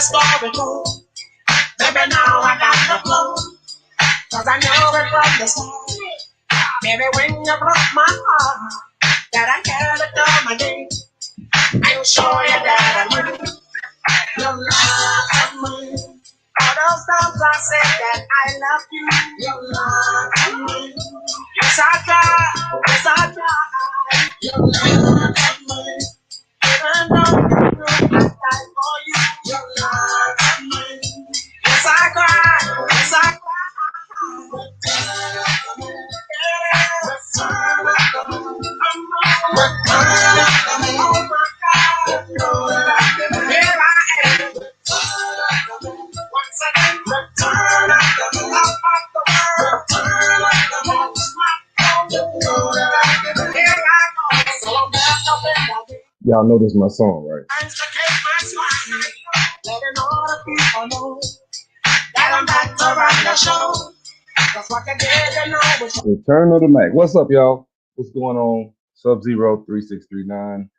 story goes. Baby, now I got the flow. Cause I know it from the start. Baby, when you broke my heart, that I had to come again. I'm sure you that I knew your love of me. All those times I said that I love you, your love of me. Yes, I tried, yes, I tried. Your love of me. Even though I died for you, your love of me. Yes, I cried, yes, I cried. Y'all know this is my song, right? Return of the Mac. What's up, y'all? What's going on? Sub-Zero 3639.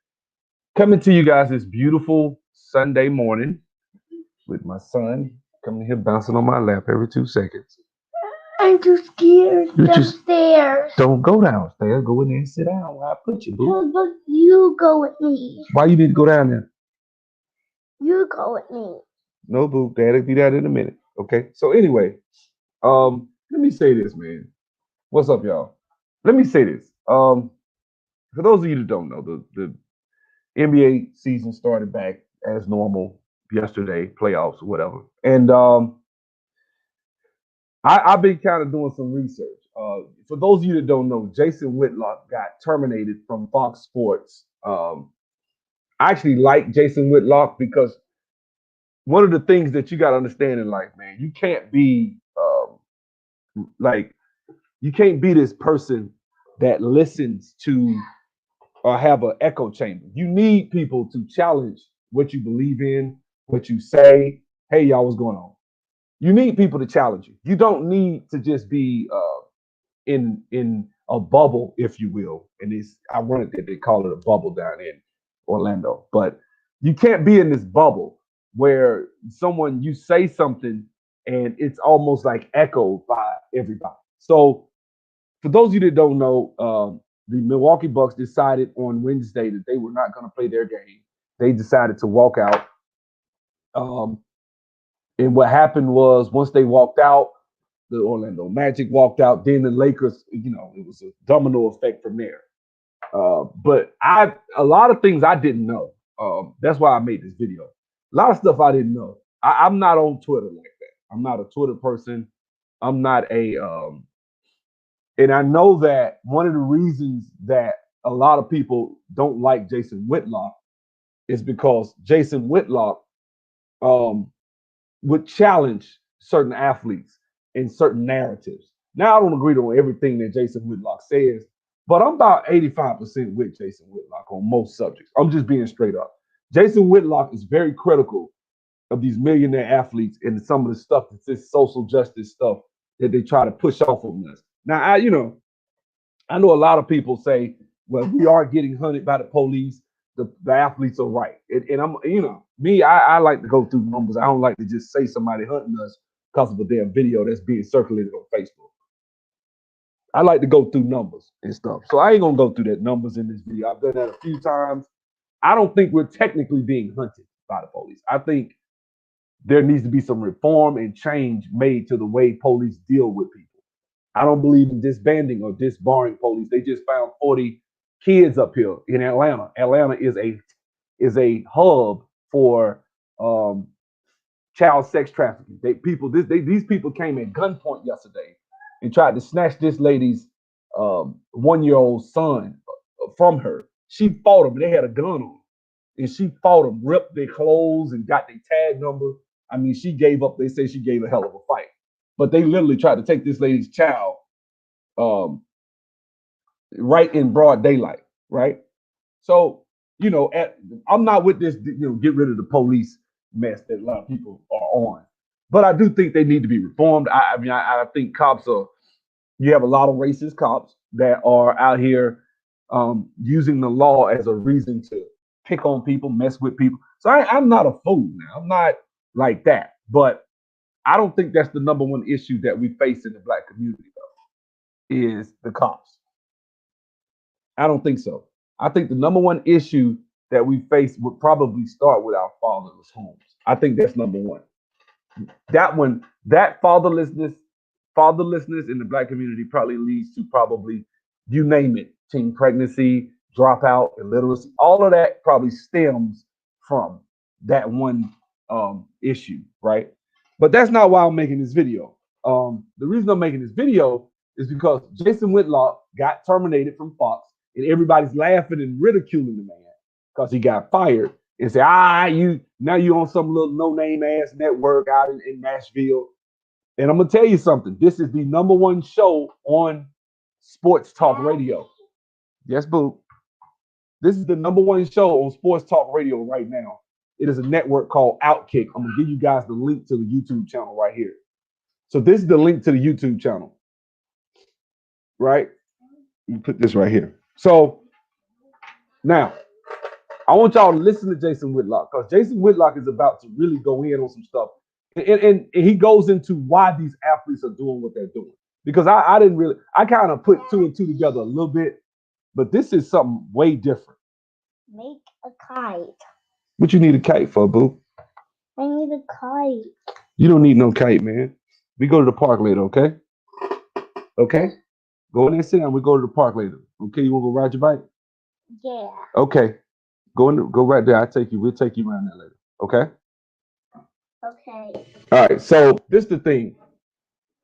Coming to you guys this beautiful Sunday morning with my son coming here bouncing on my lap every 2 seconds. I'm too scared. Downstairs. Don't go downstairs. Go in there and sit down where I put you, boo. No, you go with me. Why you need to go down there? You go with me. No, boo. Dad'll be there in a minute. Okay. So anyway, let me say this, man. What's up, y'all? Let me say this. For those of you that don't know, the NBA season started back as normal yesterday, playoffs or whatever. And I've been kind of doing some research. For those of you that don't know, Jason Whitlock got terminated from Fox Sports. I actually like Jason Whitlock because one of the things that you got to understand in life, man, you can't be you can't be this person that listens to or have an echo chamber. You need people to challenge what you believe in, what you say. Hey, y'all, what's going on? You need people to challenge you. You don't need to just be in a bubble, if you will. And it's ironic that they call it a bubble down in Orlando. But you can't be in this bubble where you say something and it's almost like echoed by everybody. So for those of you that don't know, the Milwaukee Bucks decided on Wednesday that they were not going to play their game. They decided to walk out. And what happened was once they walked out, the Orlando Magic walked out. Then the Lakers, it was a domino effect from there. But a lot of things I didn't know. That's why I made this video. A lot of stuff I didn't know. I'm not on Twitter like that. I'm not a Twitter person. I'm not and I know that one of the reasons that a lot of people don't like Jason Whitlock is because Jason Whitlock would challenge certain athletes and certain narratives. Now, I don't agree on everything that Jason Whitlock says, but I'm about 85% with Jason Whitlock on most subjects. I'm just being straight up. Jason Whitlock is very critical of these millionaire athletes and some of the stuff that's this social justice stuff that they try to push off on us. Now, I know a lot of people say, well, we are getting hunted by the police. The athletes are right. And I'm, me, I like to go through numbers. I don't like to just say somebody hunting us because of a damn video that's being circulated on Facebook. I like to go through numbers and stuff. So I ain't going to go through that numbers in this video. I've done that a few times. I don't think we're technically being hunted by the police. I think there needs to be some reform and change made to the way police deal with people. I don't believe in disbanding or disbarring police. They just found 40 kids up here in Atlanta. Atlanta is a hub for child sex trafficking. These people came at gunpoint yesterday and tried to snatch this lady's 1-year-old son from her. She fought them. They had a gun on them. And she fought them, ripped their clothes and got their tag number. I mean, she gave up. They say she gave a hell of a fight. But they literally tried to take this lady's child right in broad daylight, right? So, I'm not with this, get rid of the police mess that a lot of people are on. But I do think they need to be reformed. I think you have a lot of racist cops that are out here using the law as a reason to pick on people, mess with people. So I'm not a fool now. like that. But I don't think that's the number one issue that we face in the black community, though, is the cops. I don't think so. I think the number one issue that we face would probably start with our fatherless homes. I think that's number one. That one, that fatherlessness in the black community probably leads to probably, you name it, teen pregnancy, dropout, illiteracy. All of that probably stems from that one issue, right? But that's not why I'm making this video. The reason I'm making this video is because Jason Whitlock got terminated from Fox, and everybody's laughing and ridiculing the man because he got fired and say, you on some little no-name ass network out in Nashville. And I'm gonna tell you something. This is the number one show on sports talk radio. Yes, boo. This is the number one show on sports talk radio right now. It is a network called Outkick. I'm gonna give you guys the link to the YouTube channel right here. So this is the link to the YouTube channel, right? You put this right here. So now I want y'all to listen to Jason Whitlock, because Jason Whitlock is about to really go in on some stuff. And he goes into why these athletes are doing what they're doing. Because I kind of put two and two together a little bit, but this is something way different. Make a kite. What you need a kite for, boo? I need a kite. You don't need no kite, man. We go to the park later, okay? Okay? Go in there, sit down. We go to the park later. Okay, you want to go ride your bike? Yeah. Okay. Go right there. We'll take you around there later. Okay? Okay. All right. So this is the thing.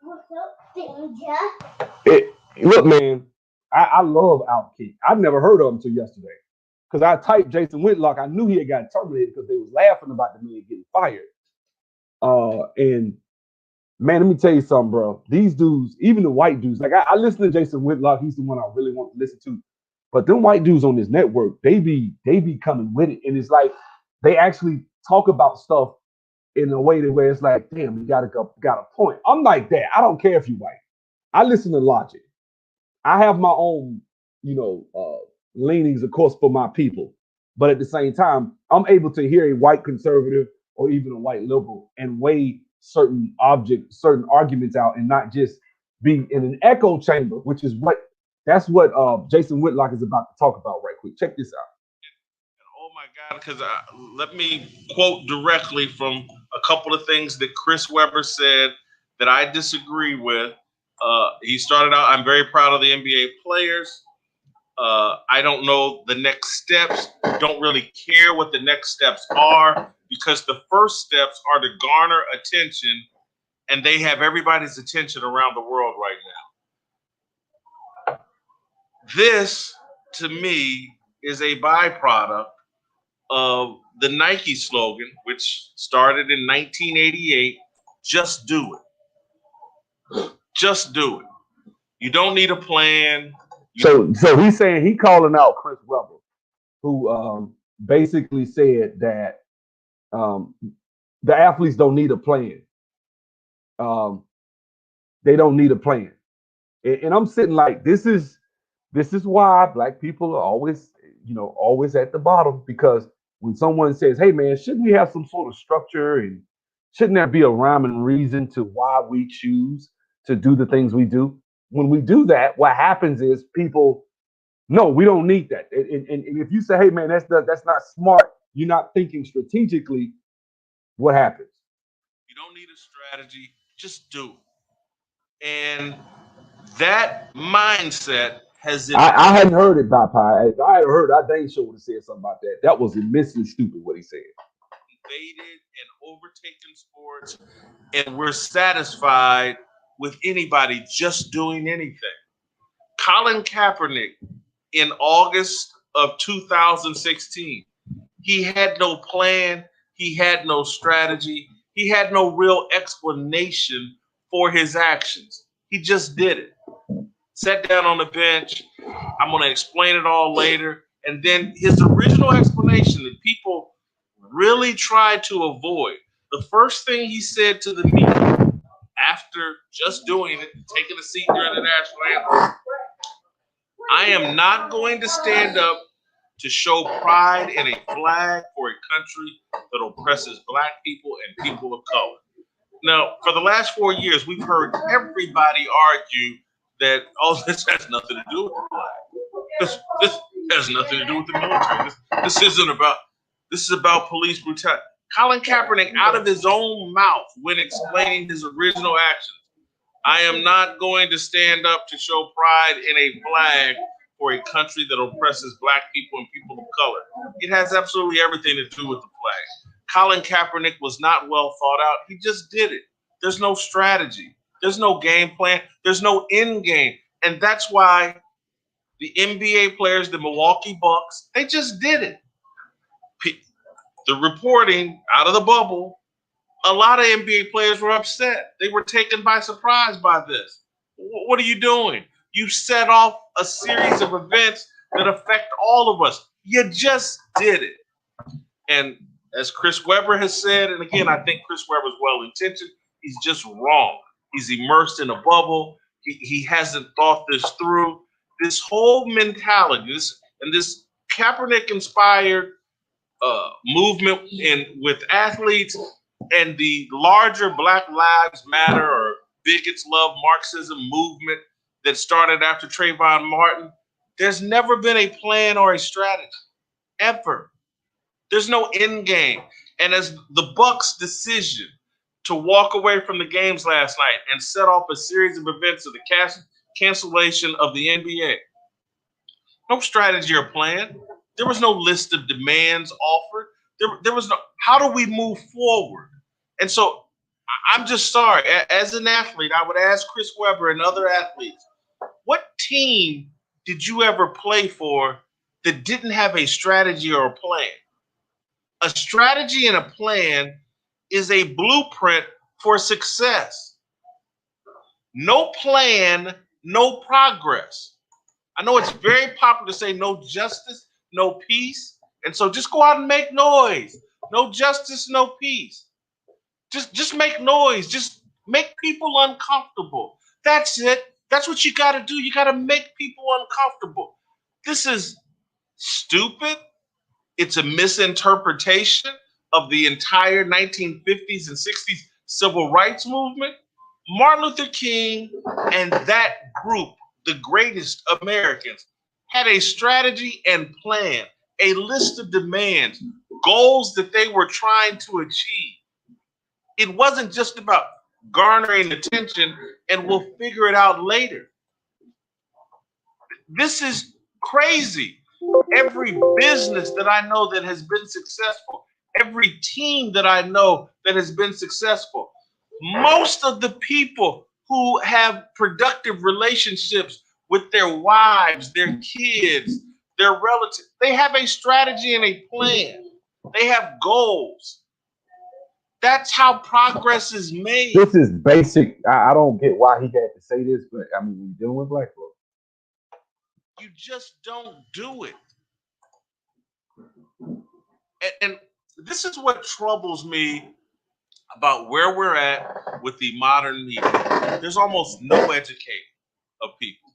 What's up, Danger? Look, man, I love Outkick. I've never heard of him until yesterday. Because I typed Jason Whitlock. I knew he had got terminated because they was laughing about the man getting fired. And man, let me tell you something, bro. These dudes, even the white dudes, like I listen to Jason Whitlock. He's the one I really want to listen to. But them white dudes on this network, they be coming with it. And it's like they actually talk about stuff in a way where it's like, damn, you got a point. I'm like that. I don't care if you white. I listen to Logic. I have my own, leanings, of course, for my people. But at the same time, I'm able to hear a white conservative or even a white liberal and weigh certain arguments out and not just be in an echo chamber, which is that's what Jason Whitlock is about to talk about right quick. Check this out. Oh my God, because let me quote directly from a couple of things that Chris Webber said that I disagree with. He started out, I'm very proud of the NBA players. I don't know the next steps, don't really care what the next steps are, because the first steps are to garner attention, and they have everybody's attention around the world right now. This, to me, is a byproduct of the Nike slogan, which started in 1988, just do it. Just do it. You don't need a plan. So he's saying, he calling out Chris Webber, who basically said that the athletes don't need a plan. They don't need a plan. And I'm sitting like, this is why black people are always at the bottom, because when someone says, hey man, shouldn't we have some sort of structure, and shouldn't there be a rhyme and reason to why we choose to do the things we do? When we do that, what happens is people, no, we don't need that. And if you say, hey man, that's not smart, you're not thinking strategically, what happens? You don't need a strategy, just do it. And that mindset has I hadn't heard it, Popeye. If I had heard, I dang sure would have said something about that. That was immensely stupid what he said. Invaded and overtaken sports, and we're satisfied with anybody just doing anything. Colin Kaepernick in August of 2016, he had no plan, he had no strategy, he had no real explanation for his actions. He just did it. Sat down on the bench. I'm going to explain it all later. And then his original explanation that people really tried to avoid. The first thing he said to the media after just doing it, taking a seat during the national anthem, I am not going to stand up to show pride in a flag for a country that oppresses black people and people of color. Now, for the last 4 years, we've heard everybody argue that, oh, this has nothing to do with the flag. This has nothing to do with the military. This is about police brutality. Colin Kaepernick, out of his own mouth, when explaining his original actions, I am not going to stand up to show pride in a flag for a country that oppresses black people and people of color. It has absolutely everything to do with the flag. Colin Kaepernick was not well thought out. He just did it. There's no strategy. There's no game plan. There's no end game. And that's why the NBA players, the Milwaukee Bucks, they just did it. The reporting out of the bubble, a lot of NBA players were upset. They were taken by surprise by this. What are you doing? You set off a series of events that affect all of us. You just did it. And as Chris Webber has said, and again, I think Chris Webber is well-intentioned, he's just wrong. He's immersed in a bubble. He hasn't thought this through. This whole mentality, this Kaepernick-inspired movement with athletes and the larger Black Lives Matter or Bigots Love Marxism movement that started after Trayvon Martin, there's never been a plan or a strategy, ever. There's no end game. And as the Bucks' decision to walk away from the games last night and set off a series of events of the cancellation of the NBA, no strategy or plan. There was no list of demands offered. There was no, how do we move forward? And so I'm just sorry. As an athlete, I would ask Chris Webber and other athletes, what team did you ever play for that didn't have a strategy or a plan? A strategy and a plan is a blueprint for success. No plan, no progress. I know it's very popular to say no justice, no peace. And so just go out and make noise. No justice, no peace. Just make noise. Just make people uncomfortable. That's it. That's what you got to do. You got to make people uncomfortable. This is stupid. It's a misinterpretation of the entire 1950s and 60s civil rights movement. Martin Luther King and that group, the greatest Americans, had a strategy and plan, a list of demands, goals that they were trying to achieve. It wasn't just about garnering attention and we'll figure it out later. This is crazy. Every business that I know that has been successful, every team that I know that has been successful, most of the people who have productive relationships with their wives, their kids, their relatives, they have a strategy and a plan. They have goals. That's how progress is made. This is basic. I don't get why he had to say this, but I mean, we're dealing with black folks. You just don't do it. And this is what troubles me about where we're at with the modern media. There's almost no educating of people.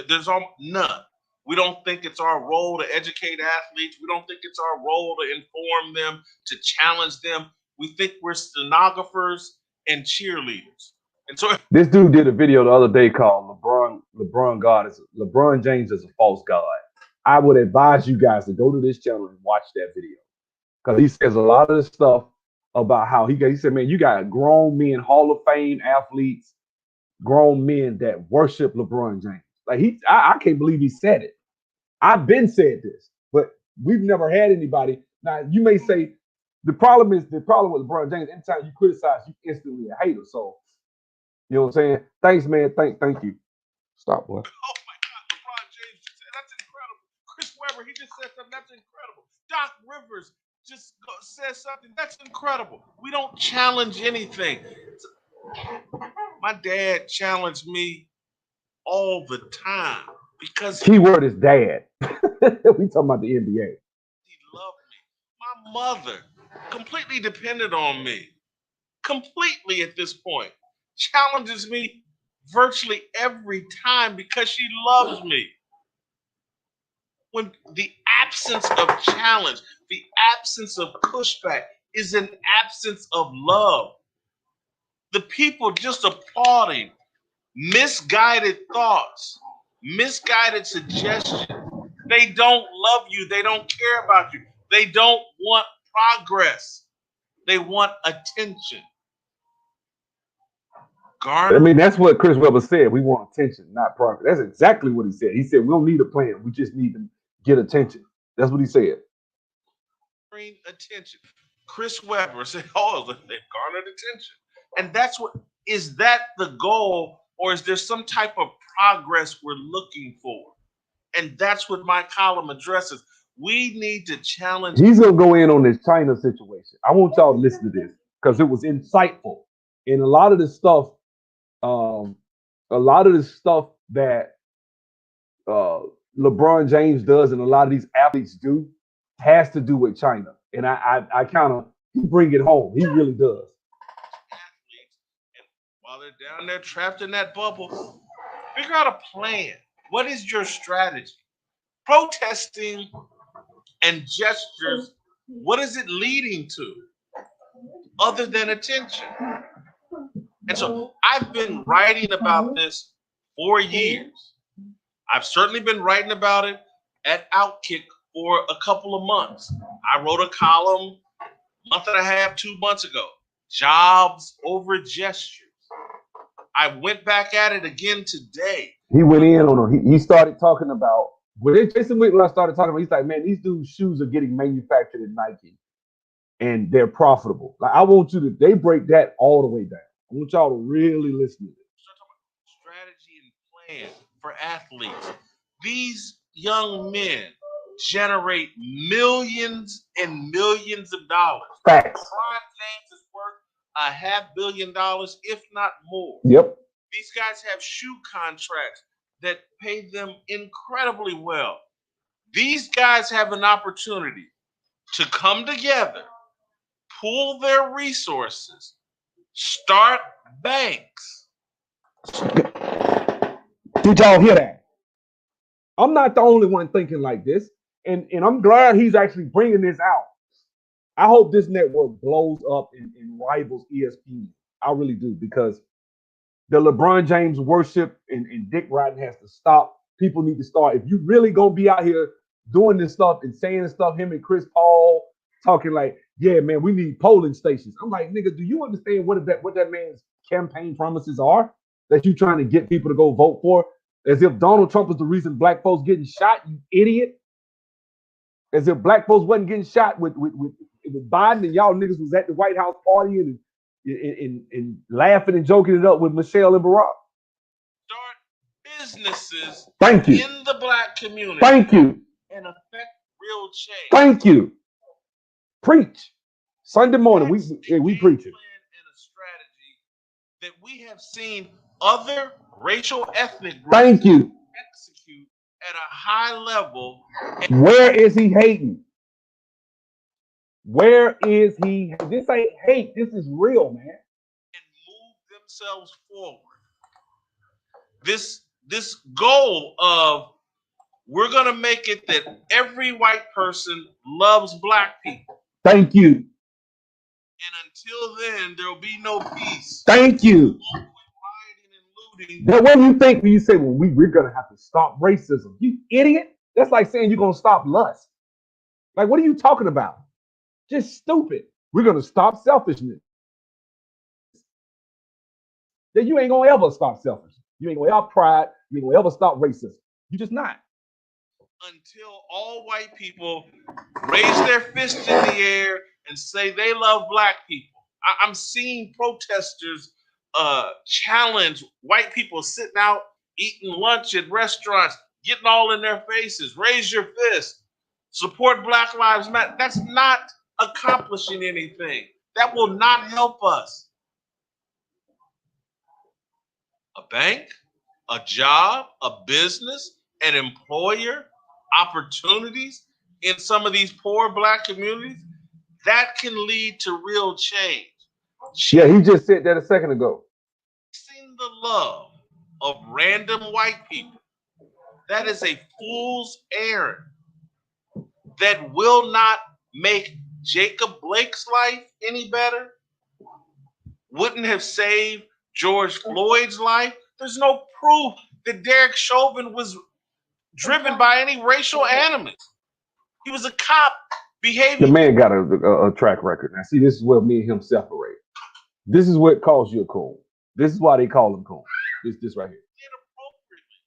There's none. We don't think it's our role to educate athletes. We don't think it's our role to inform them, to challenge them. We think we're stenographers and cheerleaders. And so this dude did a video the other day called LeBron James is a false god. I would advise you guys to go to this channel and watch that video. Because he says a lot of this stuff about how he said, man, you got grown men, Hall of Fame athletes, grown men that worship LeBron James. Like I can't believe he said it. I've been said this, but we've never had anybody. Now you may say the problem with LeBron James, anytime you criticize, you instantly a hater. So you know what I'm saying? Thanks, man. Thank you. Stop, boy. Oh my God, LeBron James just said that's incredible. Chris Webber, he just said something that's incredible. Doc Rivers just said something that's incredible. We don't challenge anything. My dad challenged me all the time because keyword is dad. We talking about the NBA. He loved me. My mother completely depended on me. Completely at this point. Challenges me virtually every time because she loves me. when the absence of challenge, the absence of pushback is an absence of love. The people just applauding misguided thoughts, misguided suggestions. They don't love you. They don't care about you. They don't want progress. They want attention. I mean, that's what Chris Webber said. We want attention, not progress. That's exactly what he said. He said, we don't need a plan. We just need to get attention. That's what he said. Attention. Chris Webber said, oh, they've garnered attention. And that's what, is that the goal, or is there some type of progress we're looking for? And that's what my column addresses. We need to challenge. He's going to go in on this China situation. I want y'all to listen to this because it was insightful. And a lot of the stuff that LeBron James does and a lot of these athletes do has to do with China. And I kind of bring it home. He really does. Athletes, and while they're down there trapped in that bubble, figure out a plan. What is your strategy? Protesting and gestures, what is it leading to other than attention? And so I've been writing about this for years. I've certainly been writing about it at Outkick for a couple of months. I wrote a column a month and a half, 2 months ago, jobs over gestures. I went back at it again today. He went in on him. He started talking about, when Jason Whitlock started talking about, he's like, man, these dudes' shoes are getting manufactured at Nike and they're profitable. Like, I want you to, they break that all the way down. I want y'all to really listen to this. Strategy and plan for athletes. These young men generate millions and millions of dollars. Facts. LeBron James is worth $500 million, if not more. Yep. These guys have shoe contracts that pay them incredibly well. These guys have an opportunity to come together, pool their resources, start banks. Did y'all hear that? I'm not the only one thinking like this. And I'm glad he's actually bringing this out. I hope this network blows up and rivals ESPN. I really do, because the LeBron James worship and dick riding has to stop. People need to start. If you really gonna be out here doing this stuff and saying this stuff, him and Chris Paul talking like, yeah, man, we need polling stations. I'm like, nigga, do you understand what that man's campaign promises are that you trying to get people to go vote for? As if Donald Trump is the reason black folks getting shot, you idiot. As if black folks wasn't getting shot with Biden and y'all niggas was at the White House partying and laughing and joking it up with Michelle and Barack. Start businesses Thank you. In the black community. Thank you. And affect real change. Thank you. Preach. Sunday morning, we preach it. And a strategy that we have seen other racial ethnic groups Thank you. Execute at a high level. Where is he hating? Where is he? This ain't hate. This is real, man. And move themselves forward. This goal of we're going to make it that every white person loves black people. Thank you. And until then, there'll be no peace. Thank you. What do you think when you say, well, we're going to have to stop racism? You idiot. That's like saying you're going to stop lust. Like, what are you talking about? Just stupid. We're going to stop selfishness. Then you ain't going to ever stop selfishness. You ain't going to ever pride. You ain't going to ever stop racism. You're just not. Until all white people raise their fist in the air and say they love black people. I'm seeing protesters challenge white people sitting out eating lunch at restaurants, getting all in their faces. Raise your fist. Support Black Lives Matter. That's not accomplishing anything. That will not help us. A bank, a job, a business, an employer, opportunities in some of these poor black communities, that can lead to real change. Yeah, he just said that a second ago. Chasing the love of random white people, that is a fool's errand. that will not make Jacob Blake's life any better, wouldn't have saved George Floyd's life. There's no proof that Derek Chauvin was driven by any racial animus. He was a cop behaving. The man got a track record. Now, see, this is where me and him separate. This is what calls you a coon. This is why they call him coon. This right here. Inappropriately.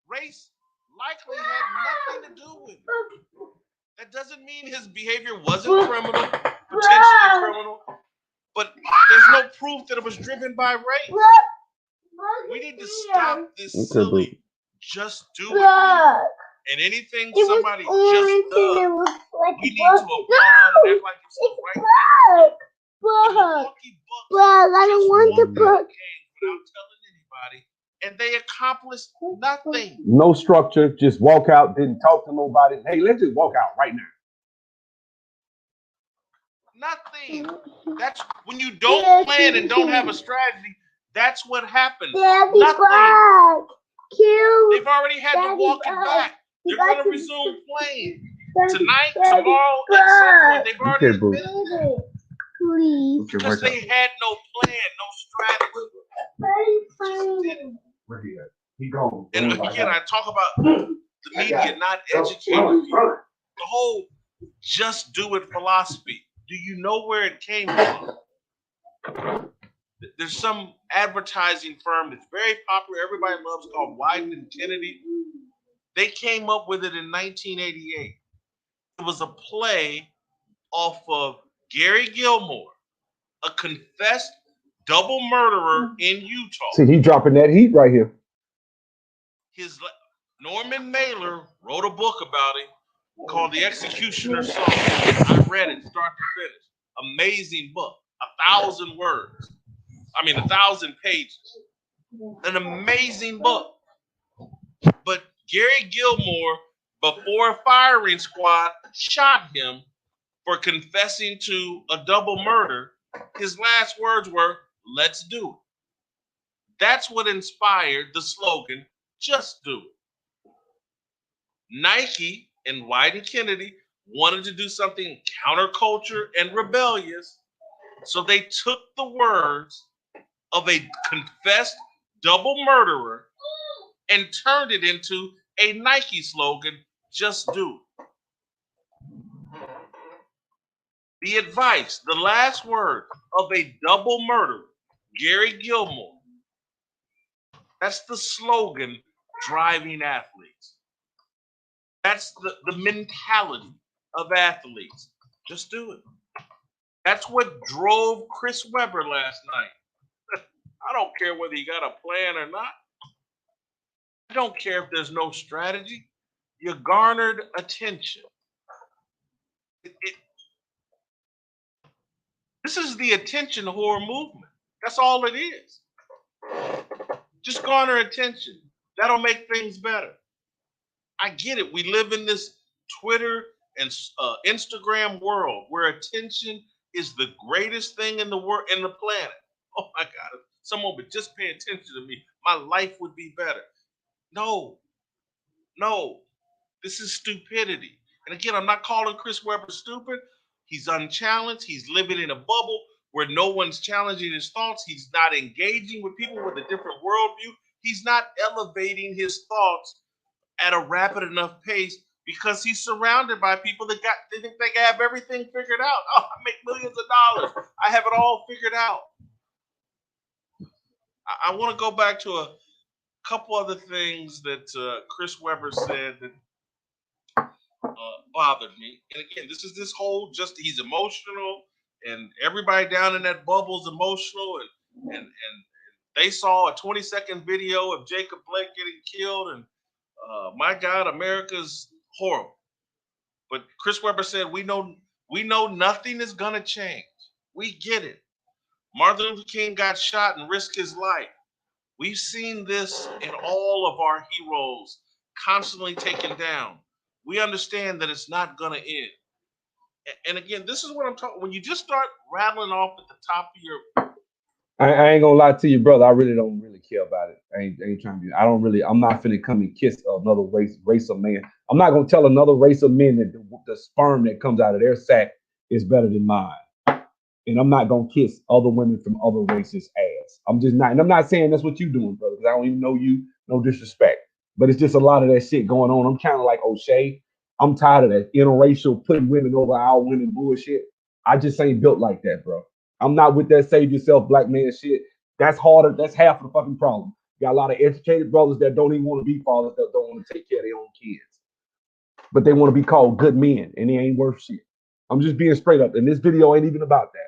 Race likely had nothing to do with it. That doesn't mean his behavior wasn't criminal, potentially criminal, but there's no proof that it was driven by race. We need to stop this silly just do it. And anything somebody just does, we need to applaud and act like it's the right thing. The Milwaukee Bucks I don't want to won put. that game without telling anybody, and they accomplished nothing. No structure, just walk out, didn't talk to nobody. Hey, let's just walk out right now. Nothing. That's when you don't plan and don't have a strategy. That's what happens. Daddy Nothing. back. Cute. They've already had to Daddy walk it back. back. They're You got going to to- resume playing Daddy, tonight, Daddy tomorrow, at some point. They've already Okay, boo. admitted Please. because they had no plan, no strategy. Where he at? He gone. And again, I talk about the media not educating people. The whole just do it philosophy. Do you know where it came from? There's some advertising firm that's very popular, everybody loves, called Wieden Kennedy. They came up with it in 1988. It was a play off of Gary Gilmore, a confessed double murderer in Utah. See, he dropping that heat right here. Norman Mailer wrote a book about it called The Executioner's Song. I read it start to finish. Amazing book, 1,000 words. 1,000 pages. An amazing book. But Gary Gilmore, before a firing squad shot him for confessing to a double murder, his last words were, "Let's do it." That's what inspired the slogan, "Just do it." Nike and Wieden Kennedy wanted to do something counterculture and rebellious, so they took the words of a confessed double murderer and turned it into a Nike slogan, "Just do it." The advice, the last word of a double murderer, Gary Gilmore, that's the slogan driving athletes. That's the mentality of athletes. Just do it. That's what drove Chris Webber last night. I don't care whether you got a plan or not. I don't care if there's no strategy. You garnered attention. This is the attention whore movement. That's all it is. Just garner attention. That'll make things better. I get it. We live in this Twitter and Instagram world where attention is the greatest thing in the world, in the planet. Oh my God! If someone would just pay attention to me, my life would be better. No, this is stupidity. And again, I'm not calling Chris Webber stupid. He's unchallenged. He's living in a bubble where no one's challenging his thoughts. He's not engaging with people with a different worldview. He's not elevating his thoughts at a rapid enough pace because he's surrounded by people that they think they have everything figured out. Oh, I make millions of dollars. I have it all figured out. I want to go back to a couple other things that Chris Webber said that bothered me. And again, this is this whole he's emotional and everybody down in that bubble's emotional and they saw a 20-second video of Jacob Blake getting killed and my God, America's horrible. But Chris Webber said, we know nothing is gonna change. We get it. Martin Luther King got shot and risked his life. We've seen this in all of our heroes constantly taken down. We understand that it's not gonna end. And again, this is what I'm talking. When you just start rattling off at the top of your, I ain't gonna lie to you, brother. I really don't care about it. I ain't trying to be. I'm not finna come and kiss another race of man. I'm not gonna tell another race of men that the sperm that comes out of their sack is better than mine. And I'm not gonna kiss other women from other races' ass. I'm just not. And I'm not saying that's what you doing, brother, because I don't even know you. No disrespect, but it's just a lot of that shit going on. I'm kind of like O'Shea. I'm tired of that interracial putting women over our women bullshit. I just ain't built like that, bro. I'm not with that save yourself black man shit. That's harder. That's half of the fucking problem. You got a lot of educated brothers that don't even want to be fathers, that don't want to take care of their own kids, but they want to be called good men, and they ain't worth shit. I'm just being straight up, and this video ain't even about that.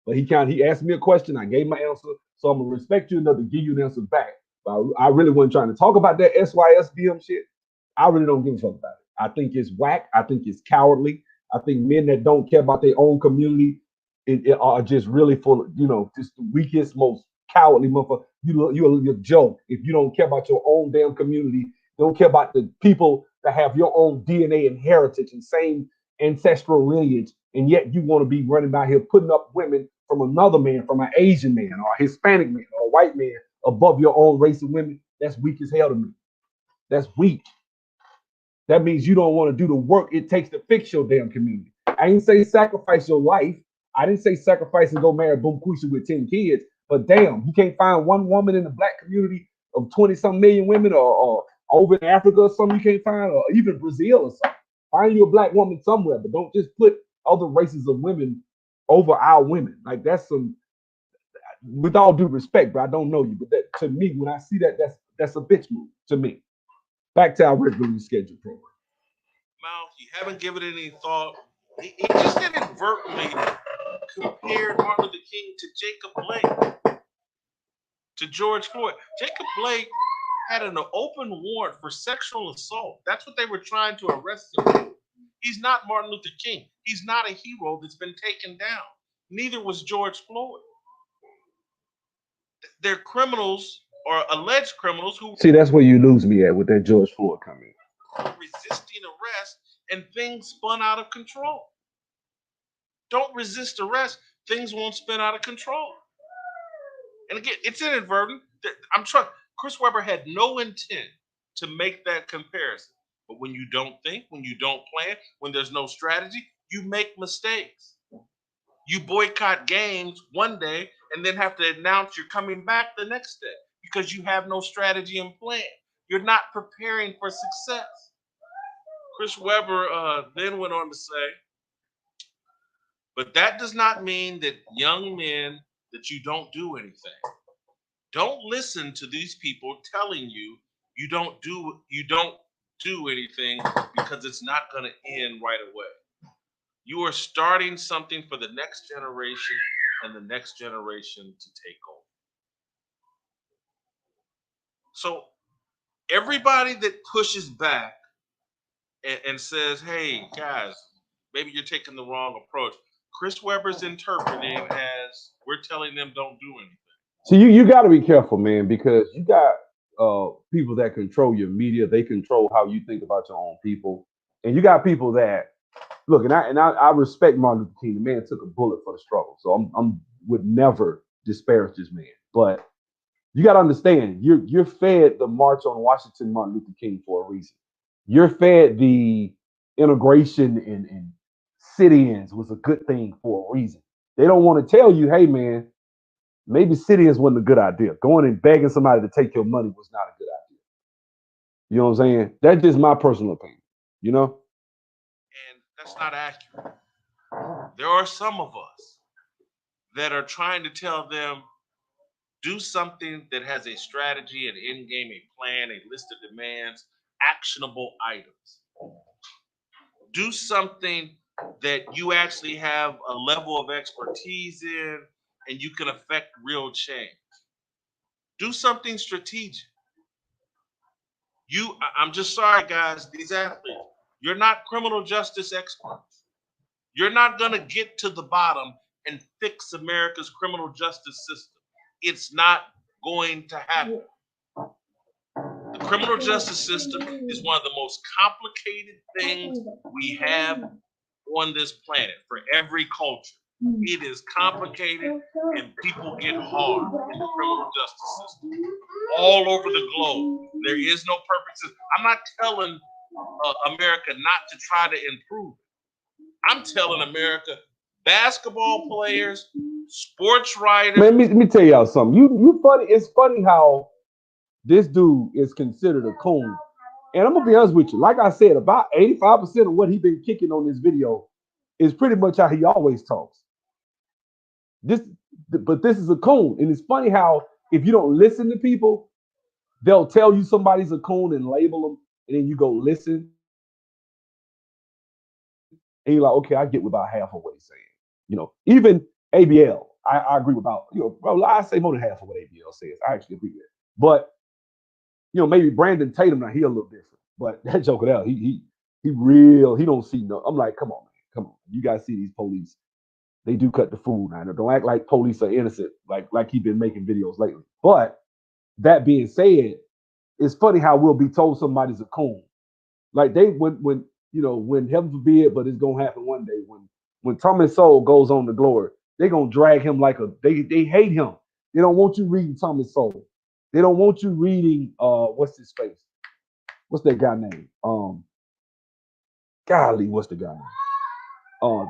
But he asked me a question, I gave my answer, so I'm gonna respect you enough to give you an answer back. But I really wasn't trying to talk about that SYSBM shit. I really don't give a fuck about it. I think it's whack. I think it's cowardly. I think men that don't care about their own community it are just really full of, just the weakest, most cowardly motherfucker. You're a joke if you don't care about your own damn community. Don't care about the people that have your own DNA and heritage and same ancestral lineage, and yet you want to be running out here putting up women from another man, from an Asian man or a Hispanic man or a white man above your own race of women. That's weak as hell to me. That's weak. That means you don't want to do the work it takes to fix your damn community. I didn't say sacrifice your life. I didn't say sacrifice and go marry Boom Quisha with 10 kids. But damn, you can't find one woman in the black community of 20-some million women or over in Africa or something you can't find, or even Brazil or something. Find you a black woman somewhere, but don't just put other races of women over our women. Like that's some, with all due respect, but I don't know you. But that, to me, when I see that, that's a bitch move to me. Back to our regularly scheduled program. Mouth, you haven't given it any thought. He just inadvertently compared Martin Luther King to Jacob Blake, to George Floyd. Jacob Blake had an open warrant for sexual assault. That's what they were trying to arrest him for. He's not Martin Luther King. He's not a hero that's been taken down. Neither was George Floyd. They're criminals or alleged criminals who see. That's where you lose me at with that George Floyd comment. Resisting arrest and things spun out of control. Don't resist arrest, things won't spin out of control. And again, it's inadvertent. I'm sure Chris Webber had no intent to make that comparison. But when you don't think, when you don't plan, when there's no strategy, you make mistakes. You boycott games one day and then have to announce you're coming back the next day because you have no strategy and plan. You're not preparing for success. Chris Webber then went on to say, but that does not mean that young men, that you don't do anything. Don't listen to these people telling you you don't do anything because it's not going to end right away. You are starting something for the next generation and the next generation to take over. So everybody that pushes back and says, hey, guys, maybe you're taking the wrong approach, Chris Webber's interpreting as we're telling them don't do anything. So you got to be careful, man, because you got people that control your media. They control how you think about your own people. And you got people that, look, and I respect Martin Luther King. The man took a bullet for the struggle. So I'm would never disparage this man. But you got to understand, you're fed the March on Washington, Martin Luther King for a reason. You're fed the integration and sit-ins was a good thing for a reason. They don't want to tell you, hey, man, maybe sit-ins wasn't a good idea. Going and begging somebody to take your money was not a good idea. You know what I'm saying? That's just my personal opinion, you know? And that's not accurate. There are some of us that are trying to tell them, do something that has a strategy, an end game, a plan, a list of demands, actionable items. Do something that you actually have a level of expertise in and you can affect real change. Do something strategic. I'm just sorry, guys, these athletes, you're not criminal justice experts. You're not going to get to the bottom and fix America's criminal justice system. It's not going to happen. The criminal justice system is one of the most complicated things we have on this planet for every culture. It is complicated, and people get harmed in the criminal justice system all over the globe. There is no perfect system. I'm not telling America not to try to improve it. I'm telling America, basketball players, sports writers. Man, let me tell y'all something. You funny. It's funny how this dude is considered a coon. And I'm gonna be honest with you. Like I said, about 85% of what he been kicking on this video is pretty much how he always talks. But this is a coon, and it's funny how if you don't listen to people, they'll tell you somebody's a coon and label them, and then you go listen, and you're like, okay, I get about half of what he's saying. You know, even ABL, I agree with about, bro, I say more than half of what ABL says. I actually agree with it. But maybe Brandon Tatum, now he a little different. But that joker out, he don't see no. I'm like, come on, man, come on. You guys see these police. They do cut the food now. Don't act like police are innocent, like he's been making videos lately. But that being said, it's funny how we'll be told somebody's a coon. Like when heaven forbid, but it's gonna happen one day. When Thomas Sowell goes on to glory, they're gonna drag him they hate him. They don't want you reading Thomas Sowell. They don't want you reading what's his face? What's that guy name? Golly, what's the guy name?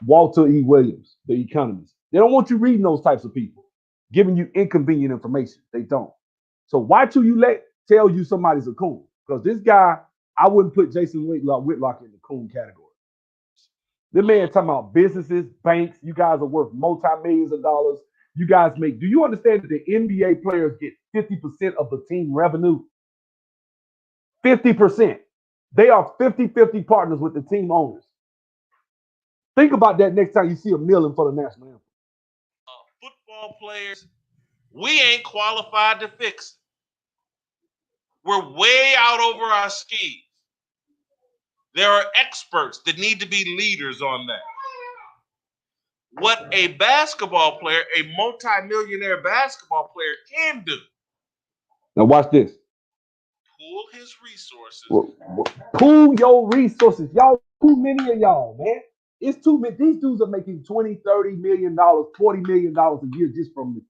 Walter E. Williams, The Economist. They don't want you reading those types of people, giving you inconvenient information. They don't. So why should you tell you somebody's a coon? Because this guy, I wouldn't put Jason Whitlock in the coon category. The man talking about businesses, banks. You guys are worth multi-millions of dollars. You guys do you understand that the NBA players get 50% of the team revenue? 50%. They are 50-50 partners with the team owners. Think about that next time you see a million for the national anthem. Football players, we ain't qualified to fix it. We're way out over our skis. There are experts that need to be leaders on that. What a basketball player, a multi-millionaire basketball player can do. Now watch this. Pool his resources. Pool your resources. Y'all, too many of y'all, man. It's too many. These dudes are making $20, $30 million, $40 million a year just from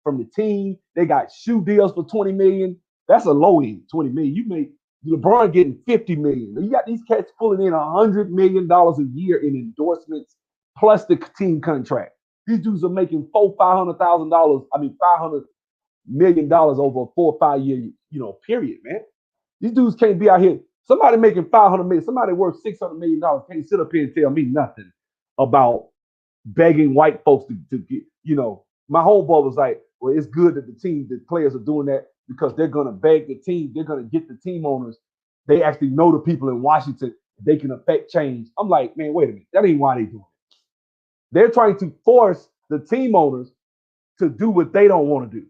the team. They got shoe deals for $20 million. That's a low end, $20 million. You make LeBron getting $50 million. You got these cats pulling in $100 million a year in endorsements plus the team contract. These dudes are making $500 million over a 4 or 5 year, period, man. These dudes can't be out here. Somebody making $500 million, somebody worth $600 million can't sit up here and tell me nothing about begging white folks to get, my homeboy was like, well, it's good that the players are doing that because they're going to beg the team. They're going to get the team owners. They actually know the people in Washington. They can affect change. I'm like, man, wait a minute. That ain't why they doing it. They're trying to force the team owners to do what they don't want to do.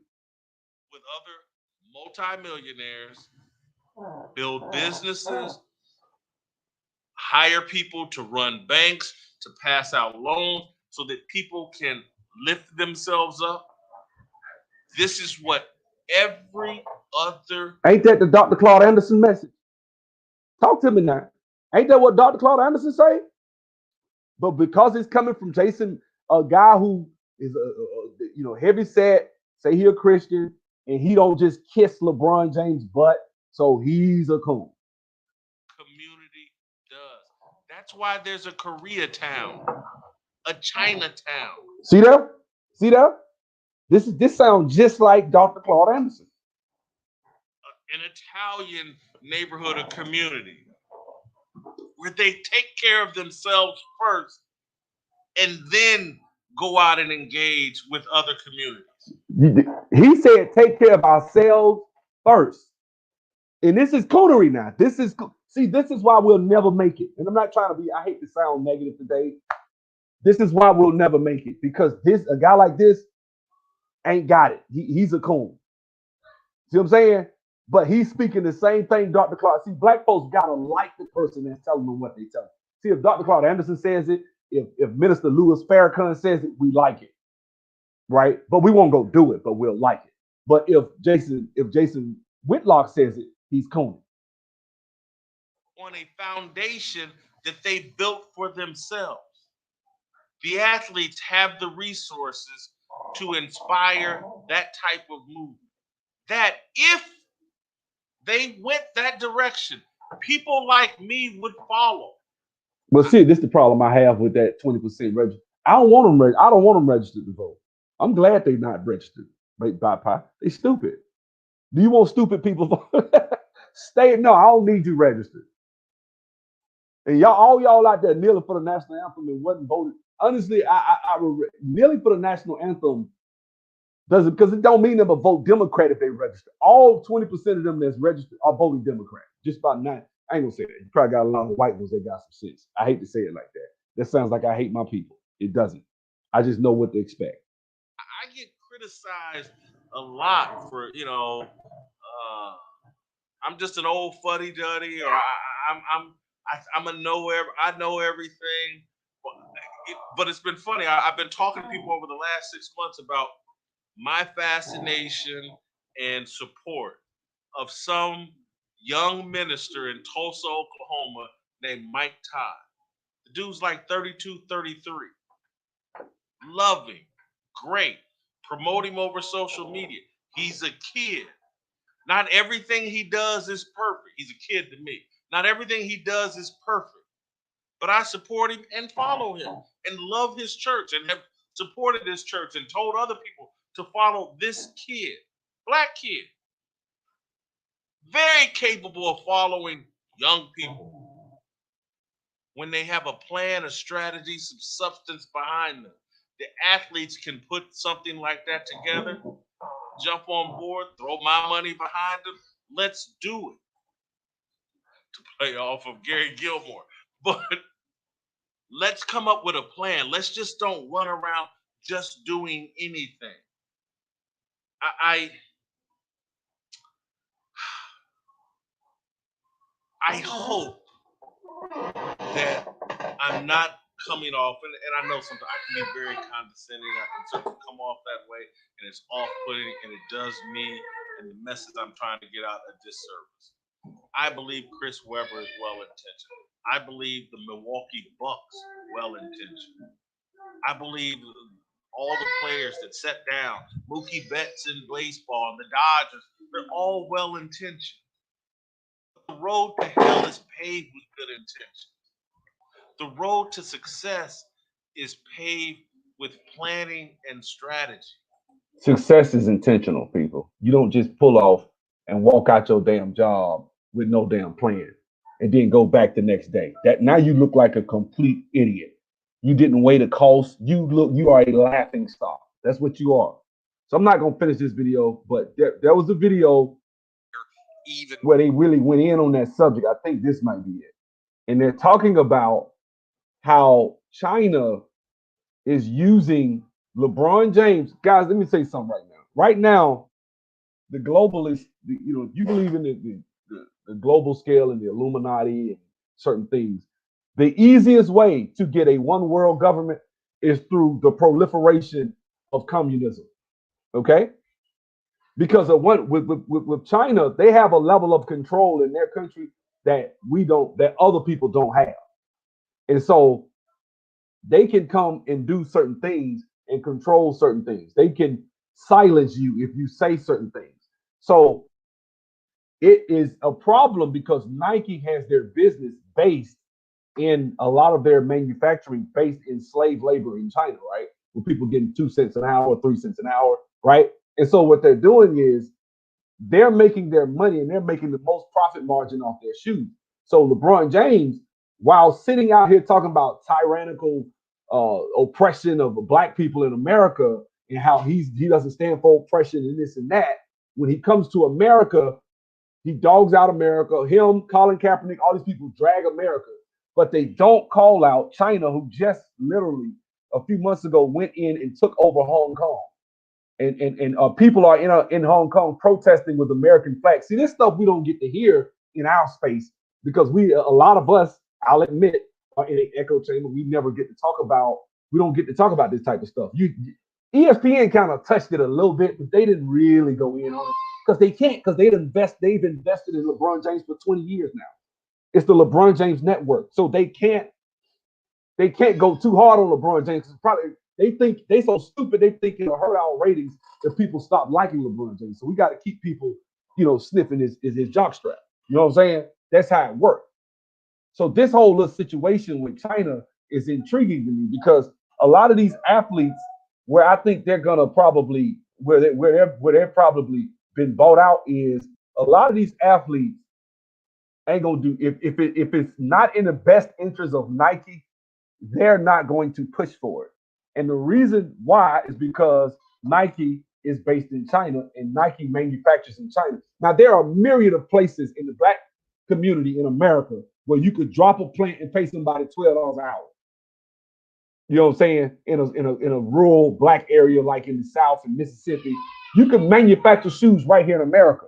With other multimillionaires, build businesses, hire people to run banks, to pass out loans so that people can lift themselves up. This is what every other... Ain't that the Dr. Claude Anderson message? Talk to me now. Ain't that what Dr. Claude Anderson say? But because it's coming from Jason, a guy who is heavy set, say he a Christian, and he don't just kiss LeBron James' butt, so he's a coon. Community does. That's why there's a Koreatown, a Chinatown. See there? See there? This sounds just like Dr. Claude Anderson. An Italian neighborhood or community where they take care of themselves first and then go out and engage with other communities. He said take care of ourselves first. And this is coonery now. This is why we'll never make it. And I'm not trying to be, I hate to sound negative today. This is why we'll never make it, because a guy like this ain't got it. He's a coon. See what I'm saying? But he's speaking the same thing Dr. Claude. See, black folks gotta like the person that's telling them what they tell them. See, if Dr. Claude Anderson says it, if Minister Louis Farrakhan says it, we like it, right? But we won't go do it, but we'll like it. But if Jason Whitlock says it, he's cooning. On a foundation that they built for themselves. The athletes have the resources to inspire that type of movement. That if they went that direction, people like me would follow. But see, this is the problem I have with that 20% register. I don't want them. I don't want them registered to vote. I'm glad they're not registered. They stupid. Do you want stupid people? Stay. No, I don't need you registered. And y'all, all y'all out there kneeling for the national anthem and wasn't voted. Honestly, kneeling for the national anthem doesn't, because it don't mean them to vote Democrat if they register. All 20% of them that's registered are voting Democrat. Just about 9. I ain't gonna say that. You probably got a lot of white ones that got some sense. I hate to say it like that. That sounds like I hate my people. It doesn't. I just know what to expect. I get criticized a lot for, I'm just an old fuddy duddy, or I'm a I know everything. But it's been funny. I've been talking to people over the last 6 months about my fascination and support of some young minister in Tulsa, Oklahoma named Mike Todd. The dude's like 32, 33. Loving, great. Promote him over social media. He's a kid. Not everything he does is perfect. He's a kid to me. Not everything he does is perfect. But I support him and follow him and love his church and have supported this church and told other people to follow this kid, black kid. Very capable of following young people when they have a plan, a strategy, some substance behind them. The athletes can put something like that together, jump on board, throw my money behind them. Let's do it. To play off of Gary Gilmore. But let's come up with a plan. Let's just don't run around just doing anything. I hope that I'm not coming off, and I know sometimes I can be very condescending. I can certainly come off that way, and it's off-putting, and it does me and the message I'm trying to get out a disservice. I believe Chris Webber is well-intentioned. I believe the Milwaukee Bucks well-intentioned. I believe all the players that sat down, Mookie Betts in baseball, and the Dodgers, they're all well-intentioned. The road to hell is paved with good intentions. The road to success is paved with planning and strategy. Success is intentional, people. You don't just pull off and walk out your damn job with no damn plan and then go back the next day. That now you look like a complete idiot. You didn't weigh the cost. You are a laughing stock. That's what you are. So I'm not gonna finish this video, but there was a video where they really went in on that subject. I think this might be it. And they're talking about how China is using LeBron James. Guys, let me say something right now. Right now, the globalists, you believe in the global scale and the Illuminati and certain things. The easiest way to get a one world government is through the proliferation of communism. Okay? Because of with China, they have a level of control in their country that that other people don't have. And so they can come and do certain things and control certain things. They can silence you if you say certain things. So it is a problem because Nike has their business based in a lot of their manufacturing based in slave labor in China, right? With people getting 2 cents an hour, 3 cents an hour, right? And so what they're doing is they're making their money and they're making the most profit margin off their shoes. So LeBron James, while sitting out here talking about tyrannical oppression of black people in America and how he doesn't stand for oppression and this and that, when he comes to America, he dogs out America. Him, Colin Kaepernick, all these people drag America, but they don't call out China, who just literally a few months ago went in and took over Hong Kong. And people are in Hong Kong protesting with American flags. See, this stuff we don't get to hear in our space because a lot of us, I'll admit, are in an echo chamber. We never get to talk about. We don't get to talk about this type of stuff. ESPN kind of touched it a little bit, but they didn't really go in on it because they can't, because they've invested in LeBron James for 20 years now. It's the LeBron James network, so they can't they can't go too hard on LeBron James. Probably they think they so stupid they think it'll hurt our ratings if people stop liking LeBron James. So we got to keep people, sniffing his jockstrap. You know what I'm saying? That's how it works. So this whole little situation with China is intriguing to me because a lot of these athletes, where I think they're gonna probably where they're probably been bought out is a lot of these athletes ain't gonna do if it's not in the best interest of Nike, they're not going to push for it. And the reason why is because Nike is based in China and Nike manufactures in China. Now there are a myriad of places in the black community in America where you could drop a plant and pay somebody $12 an hour. You know what I'm saying? In a rural black area like in the South and Mississippi, you can manufacture shoes right here in America.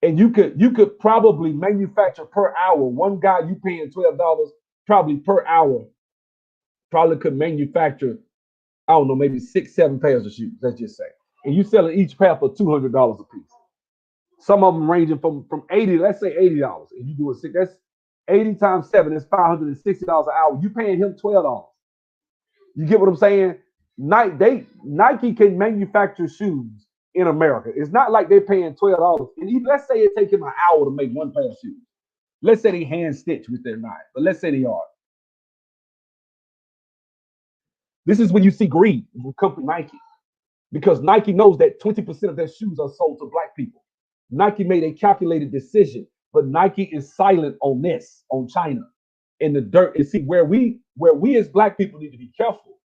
And you could probably manufacture per hour. One guy you paying $12 probably per hour probably could manufacture, I don't know, maybe 6-7 pairs of shoes, let's just say. And you selling each pair for $200 a piece. Some of them ranging from 80, let's say $80. And you do it, that's 80 times 7, that's $560 an hour. You paying him $12. You get what I'm saying? Nike can manufacture shoes in America. It's not like they're paying $12. And even, let's say it take him an hour to make one pair of shoes. Let's say they hand stitch with their knife, but let's say they are. This is when you see greed from company Nike, because Nike knows that 20% of their shoes are sold to black people. Nike made a calculated decision, but Nike is silent on this, on China, in the dirt. And see where we as black people need to be careful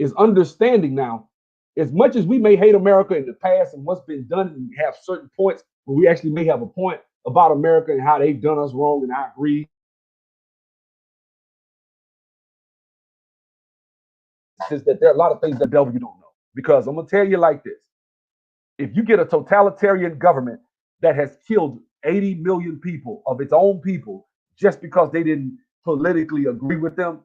is understanding now. As much as we may hate America in the past and what's been done, and have certain points where we actually may have a point about America and how they've done us wrong, and I agree. Is that there are a lot of things that devil you don't know. Because I'm gonna tell you like this: if you get a totalitarian government that has killed 80 million people of its own people just because they didn't politically agree with them,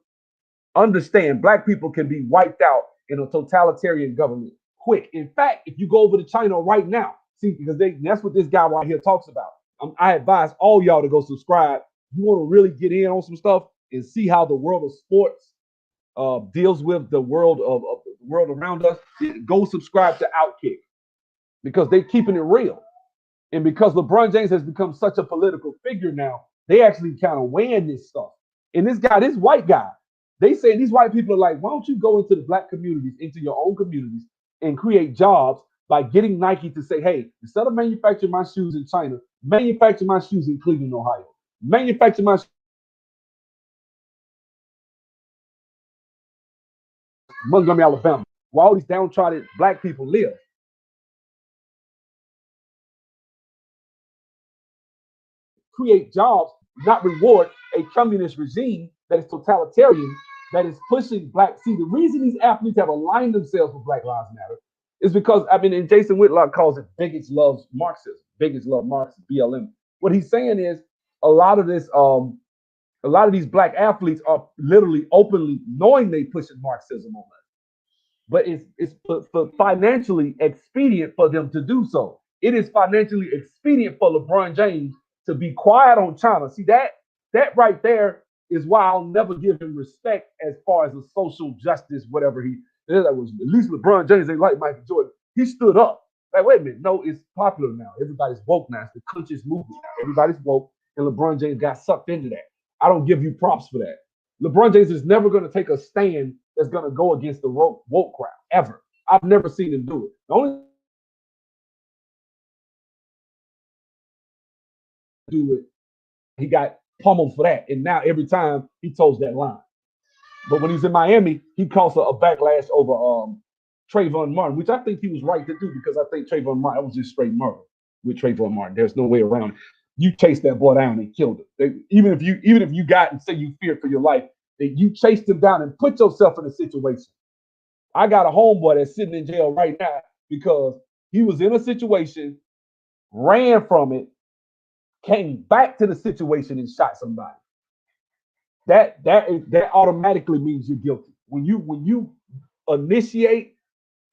understand black people can be wiped out in a totalitarian government quick. In fact, if you go over to China right now, see, because that's what this guy right here talks about. I advise all y'all to go subscribe. You want to really get in on some stuff and see how the world of sports deals with the world of the world around us. Go subscribe to Outkick because they're keeping it real. And because LeBron James has become such a political figure now, they actually kind of weighing this stuff. And this guy, this white guy, they say these white people are like, why don't you go into the black communities, into your own communities, and create jobs by getting Nike to say, hey, instead of manufacturing my shoes in China, manufacture my shoes in Cleveland, Ohio. Manufacture my Montgomery, Alabama, where all these downtrodden black people live. Create jobs, not reward a communist regime that is totalitarian, that is pushing black. See, the reason these athletes have aligned themselves with Black Lives Matter is because, and Jason Whitlock calls it bigots loves Marxism. Bigots love Marxism, BLM. What he's saying is a lot of these black athletes are literally openly knowing they pushing Marxism on us. But it's for financially expedient for them to do so. It is financially expedient for LeBron James to be quiet on China. See, that right there is why I'll never give him respect as far as a social justice, whatever he is. At least LeBron James ain't like Michael Jordan. He stood up. Like, wait a minute, no, it's popular now. Everybody's woke now. It's the conscious movement now. Everybody's woke, and LeBron James got sucked into that. I don't give you props for that. LeBron James is never going to take a stand that's going to go against the woke crowd, ever. I've never seen him do it. The only do it, he got pummeled for that, and now every time he toes that line. But when he's in Miami, he caused a backlash over Trayvon Martin, which I think he was right to do, because I think Trayvon Martin was just straight murder with Trayvon Martin. There's no way around it. You chased that boy down and killed him. Even if you got and say you feared for your life, that you chased him down and put yourself in a situation. I got a homeboy that's sitting in jail right now because he was in a situation, ran from it, came back to the situation and shot somebody. That automatically means you're guilty. When you initiate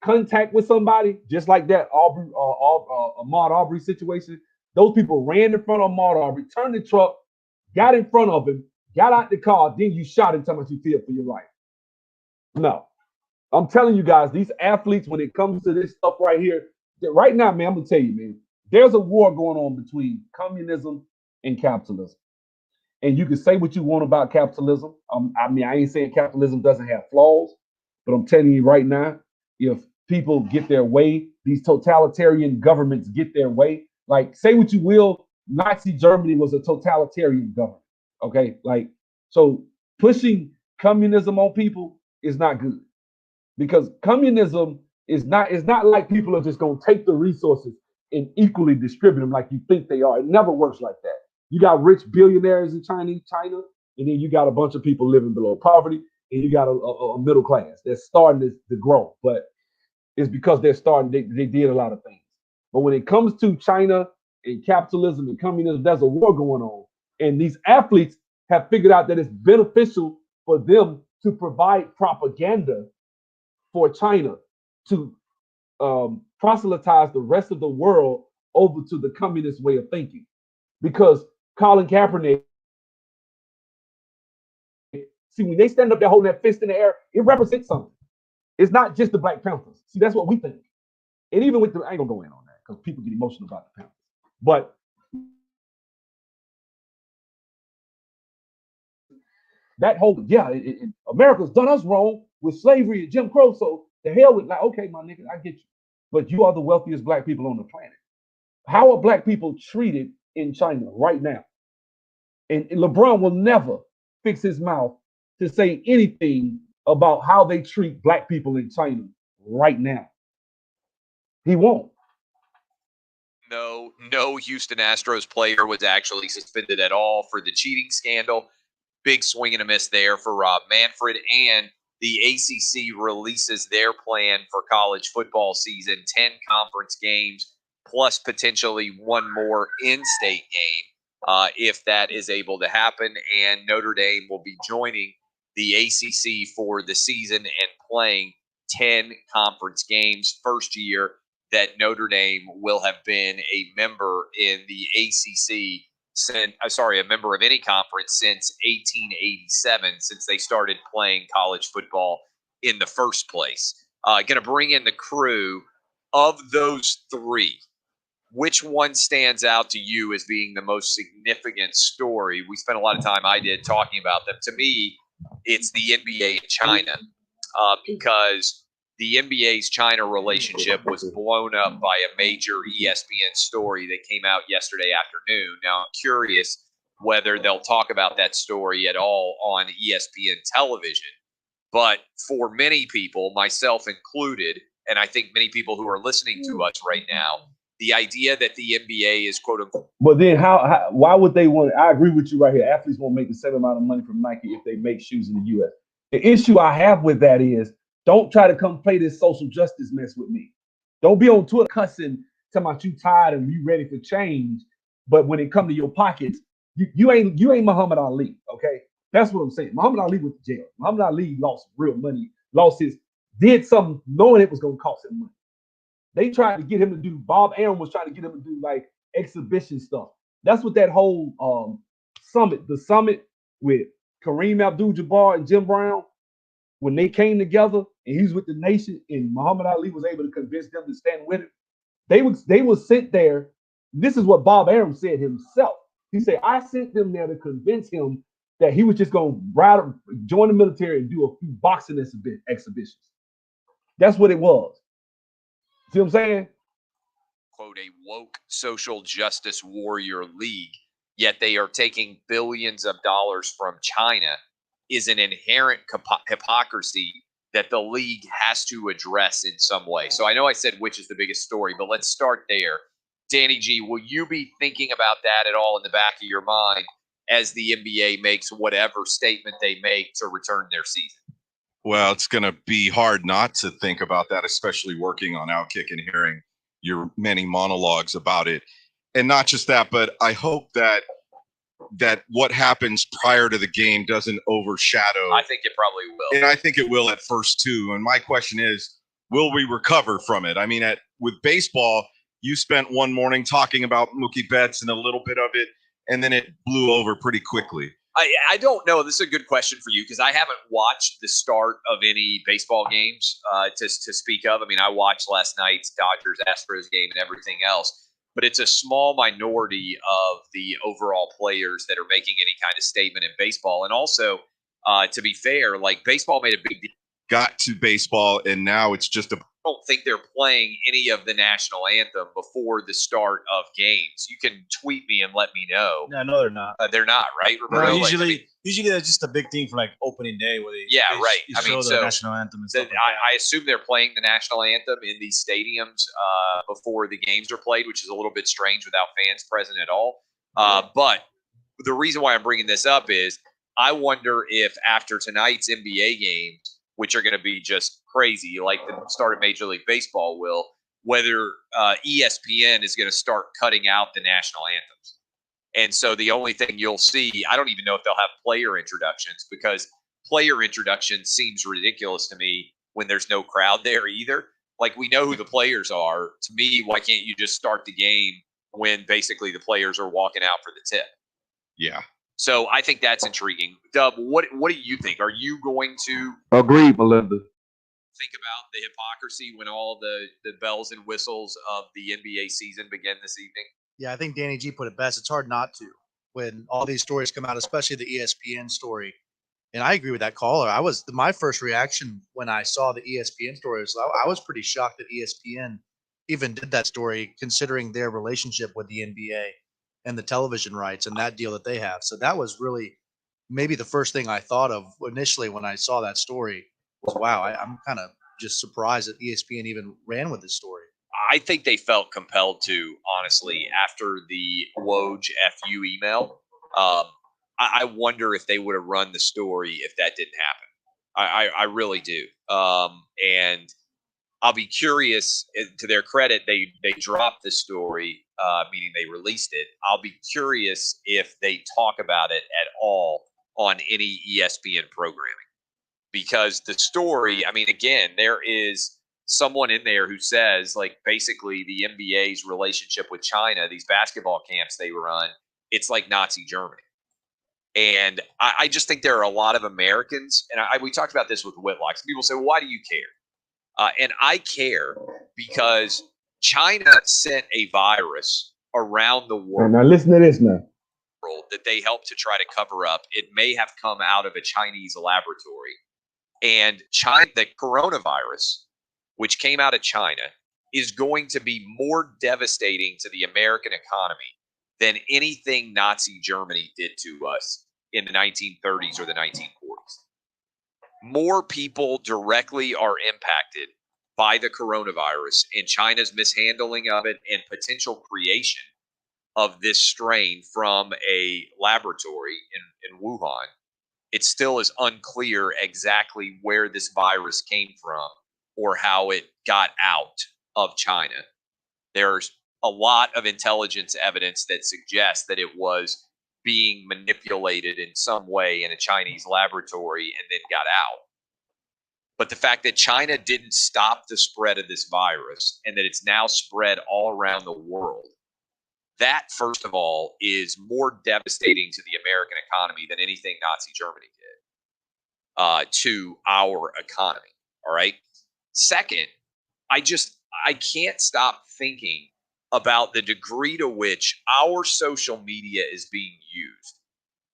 contact with somebody, just like that Ahmaud Arbery situation, those people ran in front of Ahmaud Arbery, turned the truck, got in front of him, got out the car, then you shot him, telling you feared for your life. No. I'm telling you guys, these athletes, when it comes to this stuff right here, right now, man, I'm going to tell you, man, there's a war going on between communism and capitalism. And you can say what you want about capitalism. I mean, I ain't saying capitalism doesn't have flaws, but I'm telling you right now, if people get their way, these totalitarian governments get their way, like say what you will, Nazi Germany was a totalitarian government. Okay. Like, so pushing communism on people is not good because communism is not like people are just going to take the resources and equally distribute them like you think they are. It never works like that. You got rich billionaires in China, and then you got a bunch of people living below poverty, and you got a middle class that's starting to grow. But it's because they're starting, they did a lot of things. But when it comes to China and capitalism and communism, there's a war going on. And these athletes have figured out that it's beneficial for them to provide propaganda for China to proselytize the rest of the world over to the communist way of thinking. Because Colin Kaepernick, see, when they stand up there holding that fist in the air, it represents something. It's not just the Black Panthers. See, that's what we think. And even with the, I ain't gonna go in on that because people get emotional about the Panthers. But that whole, America's done us wrong with slavery and Jim Crow. So the hell with, like, okay, my nigga, I get you. But you are the wealthiest Black people on the planet. How are Black people treated in China right now? And LeBron will never fix his mouth to say anything about how they treat Black people in China right now. He won't. No Houston Astros player was actually suspended at all for the cheating scandal. Big swing and a miss there for Rob Manfred. And the ACC releases their plan for college football season, 10 conference games, plus potentially one more in-state game, if that is able to happen. And Notre Dame will be joining the ACC for the season and playing 10 conference games. First year that Notre Dame will have been a member in the ACC since, a member of any conference since 1887, since they started playing college football in the first place. Going to bring in the crew. Of those three, which one stands out to you as being the most significant story? We spent a lot of time, I did, talking about them. To me, it's the NBA and China, because the NBA's China relationship was blown up by a major ESPN story that came out yesterday afternoon. Now, I'm curious whether they'll talk about that story at all on ESPN television. But for many people, myself included, and I think many people who are listening to us right now, the idea that the NBA is quote unquote. But then why would they want? I agree with you right here. Athletes won't make the same amount of money from Nike if they make shoes in the U.S. The issue I have with that is don't try to come play this social justice mess with me. Don't be on Twitter cussing, talking about you tired and you ready for change. But when it comes to your pockets, you ain't Muhammad Ali. Okay, that's what I'm saying. Muhammad Ali went to jail. Muhammad Ali lost real money, did something knowing it was going to cost him money. They tried to get him to do, Bob Arum was trying to get him to do like exhibition stuff. That's what that whole the summit with Kareem Abdul-Jabbar and Jim Brown, when they came together and he was with the nation and Muhammad Ali was able to convince them to stand with him, they would sit there. This is what Bob Arum said himself. He said, I sent them there to convince him that he was just going to join the military and do a few boxing exhibitions. That's what it was. See what I'm saying? Quote, a woke social justice warrior league, yet they are taking billions of dollars from China, is an inherent hypocrisy that the league has to address in some way. So I know I said which is the biggest story, but let's start there. Danny G, will you be thinking about that at all in the back of your mind as the NBA makes whatever statement they make to return their season? Well, it's going to be hard not to think about that, especially working on Outkick and hearing your many monologues about it. And not just that, but I hope that what happens prior to the game doesn't overshadow. I think it probably will. And I think it will at first too. And my question is, will we recover from it? I mean, with baseball, you spent one morning talking about Mookie Betts and a little bit of it, and then it blew over pretty quickly. I don't know. This is a good question for you because I haven't watched the start of any baseball games to speak of. I mean, I watched last night's Dodgers Astros game and everything else, but it's a small minority of the overall players that are making any kind of statement in baseball. And also, to be fair, like baseball made a big deal. Got to baseball, and now it's just a. I don't think they're playing any of the national anthem before the start of games. You can tweet me and let me know. No, they're not. They're not, right, No, Roberto? usually that's just a big thing for like opening day where they right. they show the national anthem and stuff like that. I assume they're playing the national anthem in these stadiums before the games are played, which is a little bit strange without fans present at all. But the reason why I'm bringing this up is I wonder if after tonight's NBA games, which are going to be just crazy, like the start of Major League Baseball will, whether ESPN is going to start cutting out the national anthems. And so the only thing you'll see, I don't even know if they'll have player introductions because player introduction seems ridiculous to me when there's no crowd there either. Like we know who the players are. To me, why can't you just start the game when basically the players are walking out for the tip? Yeah. So I think that's intriguing. Dub, what do you think? Are you going to Agreed, Melinda. think about the hypocrisy when all the bells and whistles of the NBA season begin this evening? Yeah, I think Danny G put it best. It's hard not to when all these stories come out, especially the ESPN story. And I agree with that caller. My first reaction when I saw the ESPN story was I was pretty shocked that ESPN even did that story, considering their relationship with the NBA and the television rights and that deal that they have. So that was really maybe the first thing I thought of initially when I saw that story was, wow, I'm kind of just surprised that ESPN even ran with this story. I think they felt compelled to, honestly, after the Woj FU email. I wonder if they would have run the story if that didn't happen. I really do. And I'll be curious. To their credit, they dropped the story, meaning they released it. I'll be curious if they talk about it at all on any ESPN programming. Because the story, I mean, again, there is someone in there who says, like, basically the NBA's relationship with China, these basketball camps they run, it's like Nazi Germany. And I just think there are a lot of Americans, and we talked about this with Whitlock. Some people say, well, why do you care? And I care because China sent a virus around the world. Now listen to this now. That they helped to try to cover up. It may have come out of a Chinese laboratory. And China, the coronavirus, which came out of China, is going to be more devastating to the American economy than anything Nazi Germany did to us in the 1930s or the 1940s. More people directly are impacted by the coronavirus and China's mishandling of it and potential creation of this strain from a laboratory in Wuhan. It still is unclear exactly where this virus came from or how it got out of China. There's a lot of intelligence evidence that suggests that it was being manipulated in some way in a Chinese laboratory and then got out. But the fact that China didn't stop the spread of this virus and that it's now spread all around the world, that, first of all, is more devastating to the American economy than anything Nazi Germany did to our economy. All right. Second, I can't stop thinking about the degree to which our social media is being used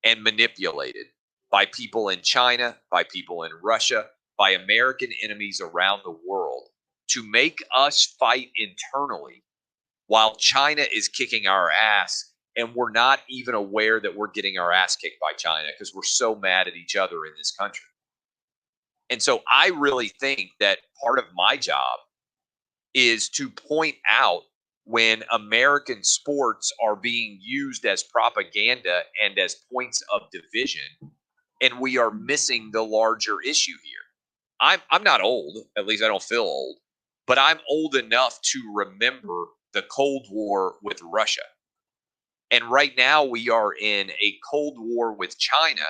and manipulated by people in China, by people in Russia, by American enemies around the world to make us fight internally while China is kicking our ass and we're not even aware that we're getting our ass kicked by China because we're so mad at each other in this country. And so I really think that part of my job is to point out when American sports are being used as propaganda and as points of division, and we are missing the larger issue here. I'm not old, at least I don't feel old, but I'm old enough to remember the Cold War with Russia. And right now we are in a Cold War with China,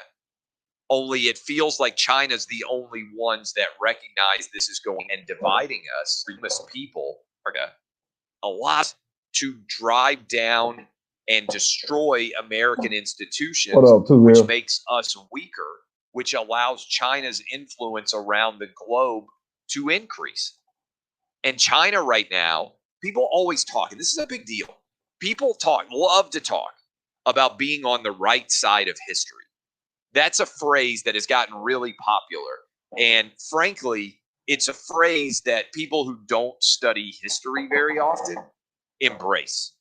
only it feels like China's the only ones that recognize this is going and dividing us, people, a lot to drive down and destroy American institutions, What up, Too which Real? makes us weaker, which allows China's influence around the globe to increase. And China right now, people always talk, and this is a big deal. People love to talk about being on the right side of history. That's a phrase that has gotten really popular. And frankly, it's a phrase that people who don't study history very often embrace.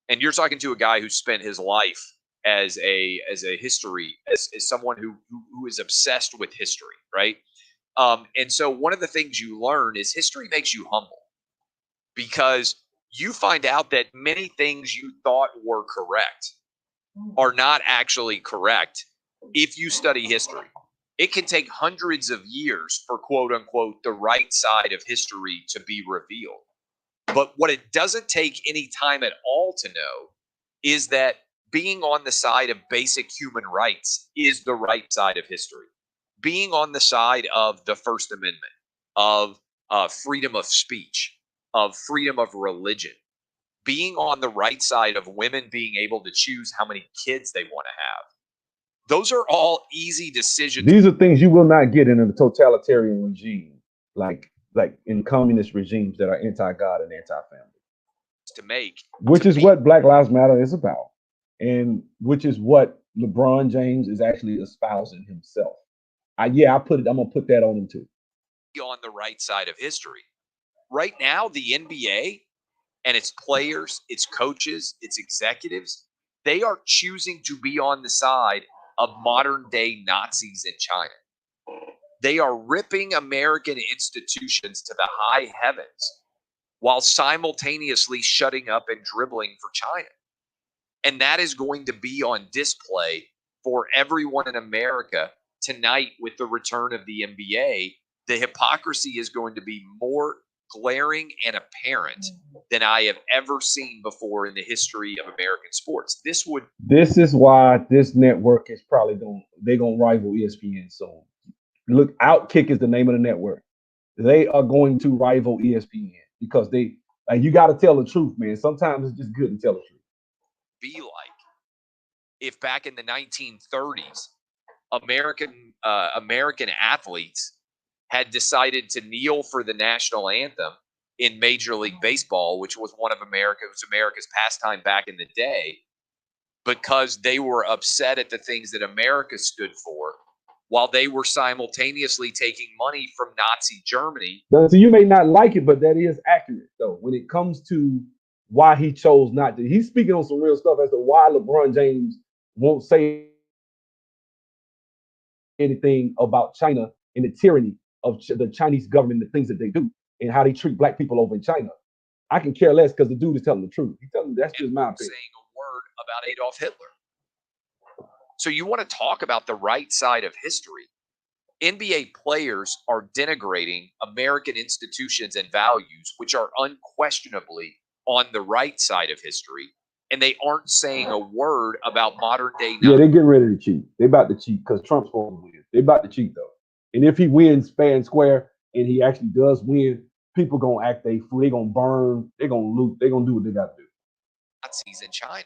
And you're talking to a guy who spent his life as someone who is obsessed with history, right? And so one of the things you learn is history makes you humble, because you find out that many things you thought were correct are not actually correct if you study history. It can take hundreds of years for quote unquote the right side of history to be revealed. But what it doesn't take any time at all to know is that being on the side of basic human rights is the right side of history. Being on the side of the First Amendment, of freedom of speech, of freedom of religion, being on the right side of women being able to choose how many kids they want to have. Those are all easy decisions. These are things you will not get in a totalitarian regime, like in communist regimes that are anti-God and anti-family. To make, which is what Black Lives Matter is about, and which is what LeBron James is actually espousing himself. I'm gonna put that on him too. On the right side of history. Right now, the NBA and its players, its coaches, its executives, they are choosing to be on the side of modern day Nazis in China. They are ripping American institutions to the high heavens while simultaneously shutting up and dribbling for China. And that is going to be on display for everyone in America tonight with the return of the NBA. The hypocrisy is going to be more glaring and apparent than I have ever seen before in the history of American sports. This is why this network is probably they're gonna rival ESPN soon. Look, Outkick is the name of the network. They are going to rival ESPN because you got to tell the truth, man. Sometimes it's just good to tell the truth. Be like if back in the 1930s, American athletes had decided to kneel for the national anthem in Major League Baseball, which was America's pastime back in the day, because they were upset at the things that America stood for, while they were simultaneously taking money from Nazi Germany. So you may not like it, but that is accurate, though, when it comes to why he chose not to. He's speaking on some real stuff as to why LeBron James won't say anything about China and the tyranny of the Chinese government, the things that they do, and how they treat black people over in China. I can care less because the dude is telling the truth. He's telling that's just my opinion. Saying a word about Adolf Hitler. So you want to talk about the right side of history. NBA players are denigrating American institutions and values, which are unquestionably on the right side of history. And they aren't saying a word about modern day. Yeah, they're getting ready to cheat. They're about to cheat because Trump's going to win. They're about to cheat, though. And if he wins fair and square, and he actually does win, people going to act they fool. They're going to burn. They're going to loot. They're going to do what they got to do. Nazis in China.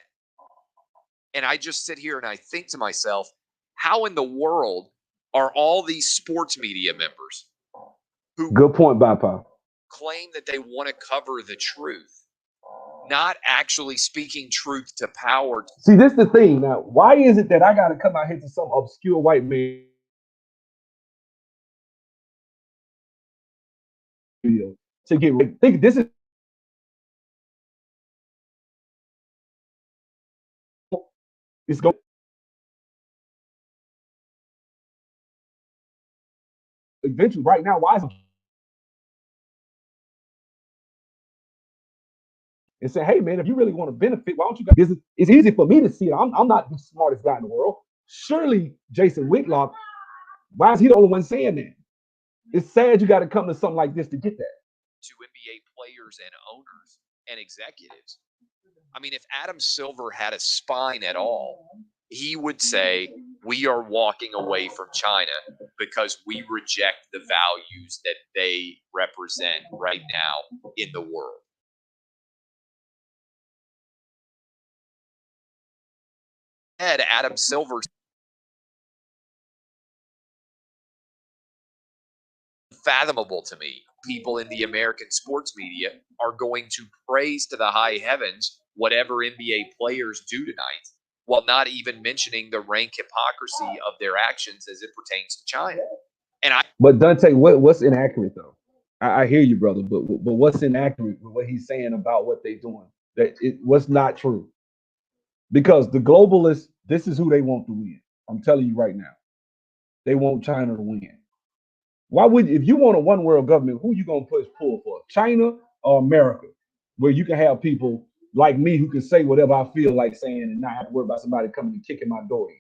And I just sit here and I think to myself, how in the world are all these sports media members who good point, Bapa, claim that they want to cover the truth, not actually speaking truth to power? See, this is the thing. Now, why is it that I got to come out here to some obscure white man to get rid? Think this is it's going eventually. Right now, why is it? And say, hey man, if you really want to benefit, why don't you guys? It's easy for me to see it. I'm not the smartest guy in the world. Surely Jason Whitlock, why is he the only one saying that? It's sad you got to come to something like this to get that. To NBA players and owners and executives. I mean, if Adam Silver had a spine at all, he would say, we are walking away from China because we reject the values that they represent right now in the world. Adam Silver fathomable to me. People in the American sports media are going to praise to the high heavens whatever NBA players do tonight, while not even mentioning the rank hypocrisy of their actions as it pertains to China. And But Dante, what's inaccurate though? I hear you, brother, but what's inaccurate with what he's saying about what they're doing? What's not true? Because the globalists, this is who they want to win. I'm telling you right now, they want China to win. Why would, if you want a one world government, who you gonna pull for? China or America, where you can have people like me who can say whatever I feel like saying and not have to worry about somebody coming and kicking my door in.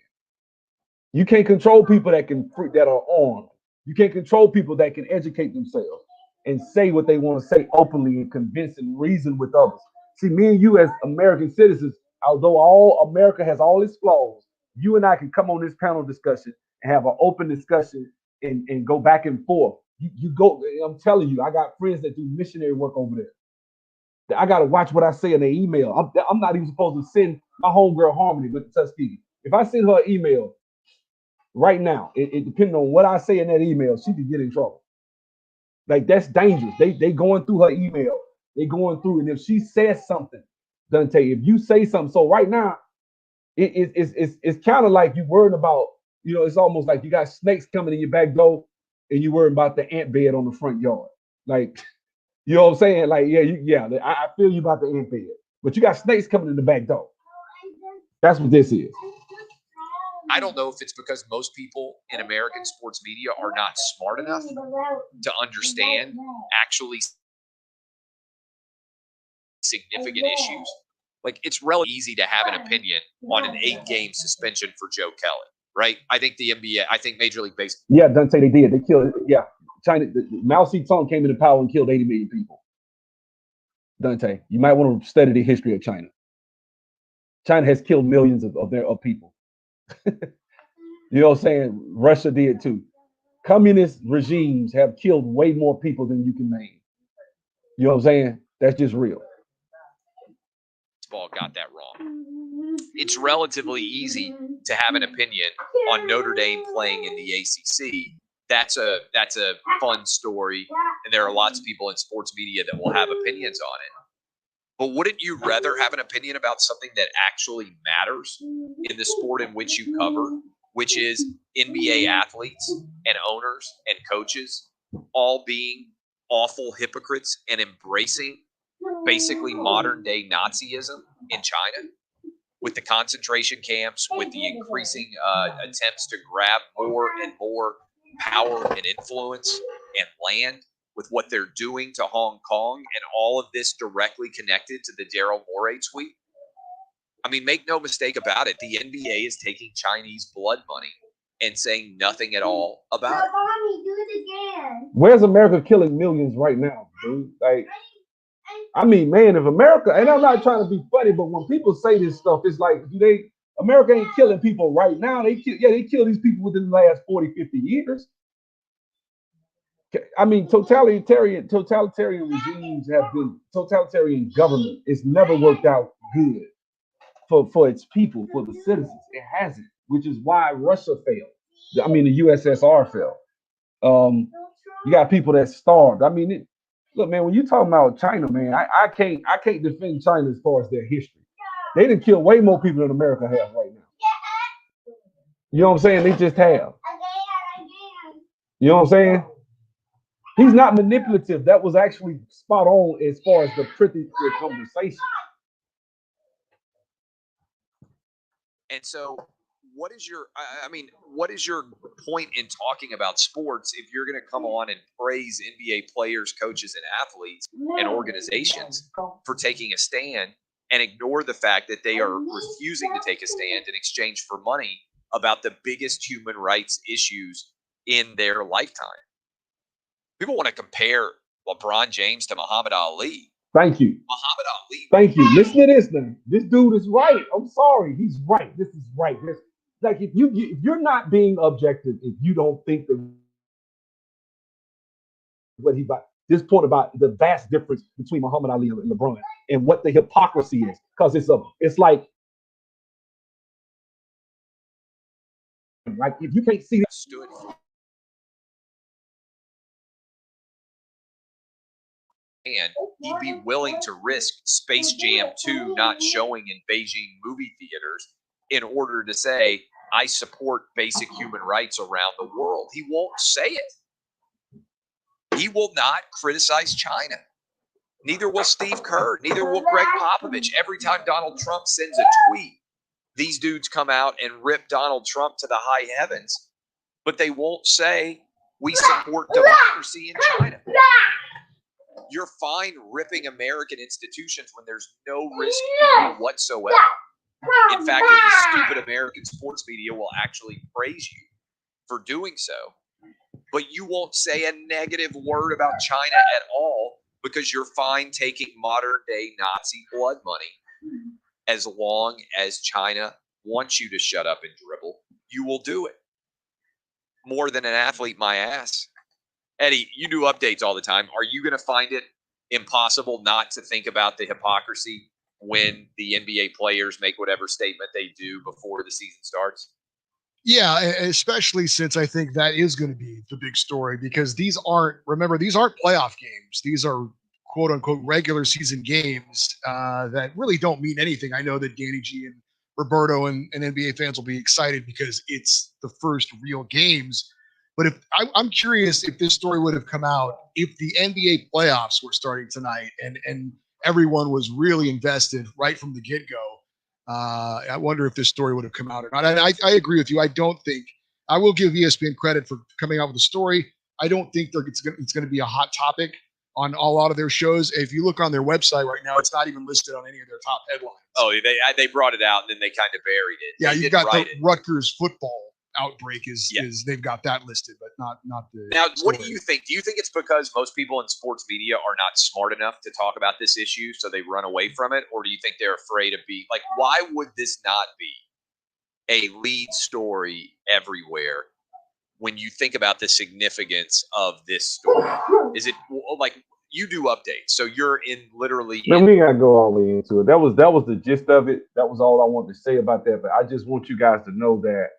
You can't control people that are armed. You can't control people that can educate themselves and say what they want to say openly and convince and reason with others. See, me and you as American citizens, although all America has all its flaws, you and I can come on this panel discussion and have an open discussion and go back and forth. You go, I'm telling you, I got friends that do missionary work over there. I got to watch what I say in their email. I'm not even supposed to send my homegirl Harmony with the Tuskegee. If I send her an email right now, it depending on what I say in that email, she could get in trouble. Like, that's dangerous. They going through her email. They going through, and if she says something, Dante, if you say something, so right now, it's kind of like you worrying about, it's almost like you got snakes coming in your back door, and you worrying about the ant bed on the front yard. Like, you know what I'm saying? Like, I feel you about the ant bed, but you got snakes coming in the back door. That's what this is. I don't know if it's because most people in American sports media are not smart enough to understand actually significant issues. Like, it's really easy to have an opinion on an 8-game suspension for Joe Kelly, right? I think the NBA, I think Major League Baseball. Yeah, Dante, they did. They killed, China, Mao Zedong came into power and killed 80 million people. Dante, you might want to study the history of China. China has killed millions of people. You know what I'm saying? Russia did too. Communist regimes have killed way more people than you can name. You know what I'm saying? That's just real. Baseball got that wrong. It's relatively easy to have an opinion on Notre Dame playing in the ACC. That's a fun story, and there are lots of people in sports media that will have opinions on it. But wouldn't you rather have an opinion about something that actually matters in the sport in which you cover, which is NBA athletes and owners and coaches all being awful hypocrites and embracing basically modern day Nazism in China, with the concentration camps, with the increasing attempts to grab more and more power and influence and land, with what they're doing to Hong Kong, and all of this directly connected to the Daryl Morey tweet? I mean, make no mistake about it, the NBA is taking Chinese blood money and saying nothing at all about it. Mommy, do it again. Where's America killing millions right now, dude? Like, I mean, man, if America, and I'm not trying to be funny, but when people say this stuff, it's like, America ain't killing people right now. They kill these people within the last 40, 50 years. I mean, totalitarian regimes have been, totalitarian government. It's never worked out good for its people, for the citizens. It hasn't, which is why Russia failed. I mean, the USSR fell. You got people that starved. I mean, look, man, when you talking about China, man, I can't defend China as far as their history. They done killed way more people than America has right now. You know what I'm saying? They just have. You know what I'm saying? He's not manipulative. That was actually spot on as far as the pretty conversation. And so, what is your point in talking about sports if you're going to come on and praise NBA players, coaches, and athletes and organizations for taking a stand and ignore the fact that they are refusing to take a stand in exchange for money about the biggest human rights issues in their lifetime? People want to compare LeBron James to Muhammad Ali. Thank you. Muhammad Ali. Thank you. Listen to this now. This dude is right. I'm sorry. He's right. This is right. Like, if you're not being objective, if you don't think that what he about this point about the vast difference between Muhammad Ali and LeBron and what the hypocrisy is, because it's like Like if you can't see that, Stood for. And he'd be willing to risk Space Jam 2 not showing in Beijing movie theaters in order to say, I support basic human rights around the world. He won't say it. He will not criticize China. Neither will Steve Kerr. Neither will Greg Popovich. Every time Donald Trump sends a tweet, these dudes come out and rip Donald Trump to the high heavens, but they won't say, we support democracy in China. You're fine ripping American institutions when there's no risk whatsoever. In fact, the stupid American sports media will actually praise you for doing so. But you won't say a negative word about China at all because you're fine taking modern day Nazi blood money. As long as China wants you to shut up and dribble, you will do it. More than an athlete, my ass. Eddie, you do updates all the time. Are you going to find it impossible not to think about the hypocrisy when the NBA players make whatever statement they do before the season starts? Yeah, especially since I think that is going to be the big story because these aren't playoff games. These are quote unquote regular season games that really don't mean anything. I know that Danny G and Roberto and NBA fans will be excited because it's the first real games. But if I'm curious if this story would have come out if the NBA playoffs were starting tonight and everyone was really invested right from the get-go. I wonder if this story would have come out or not. And I agree with you. I will give ESPN credit for coming out with a story. I don't think it's going to be a hot topic on a lot of their shows. If you look on their website right now, it's not even listed on any of their top headlines. Oh, they brought it out and then they kind of buried it. Yeah, you've got the Rutgers football outbreak is they've got that listed, but not the. Now, what do you think? Do you think it's because most people in sports media are not smart enough to talk about this issue, so they run away from it, or do you think they're afraid of being like? Why would this not be a lead story everywhere when you think about the significance of this story? Is it like you do updates, so you're in literally? Man, we ain't gotta go all the way into it. That was the gist of it. That was all I wanted to say about that. But I just want you guys to know that.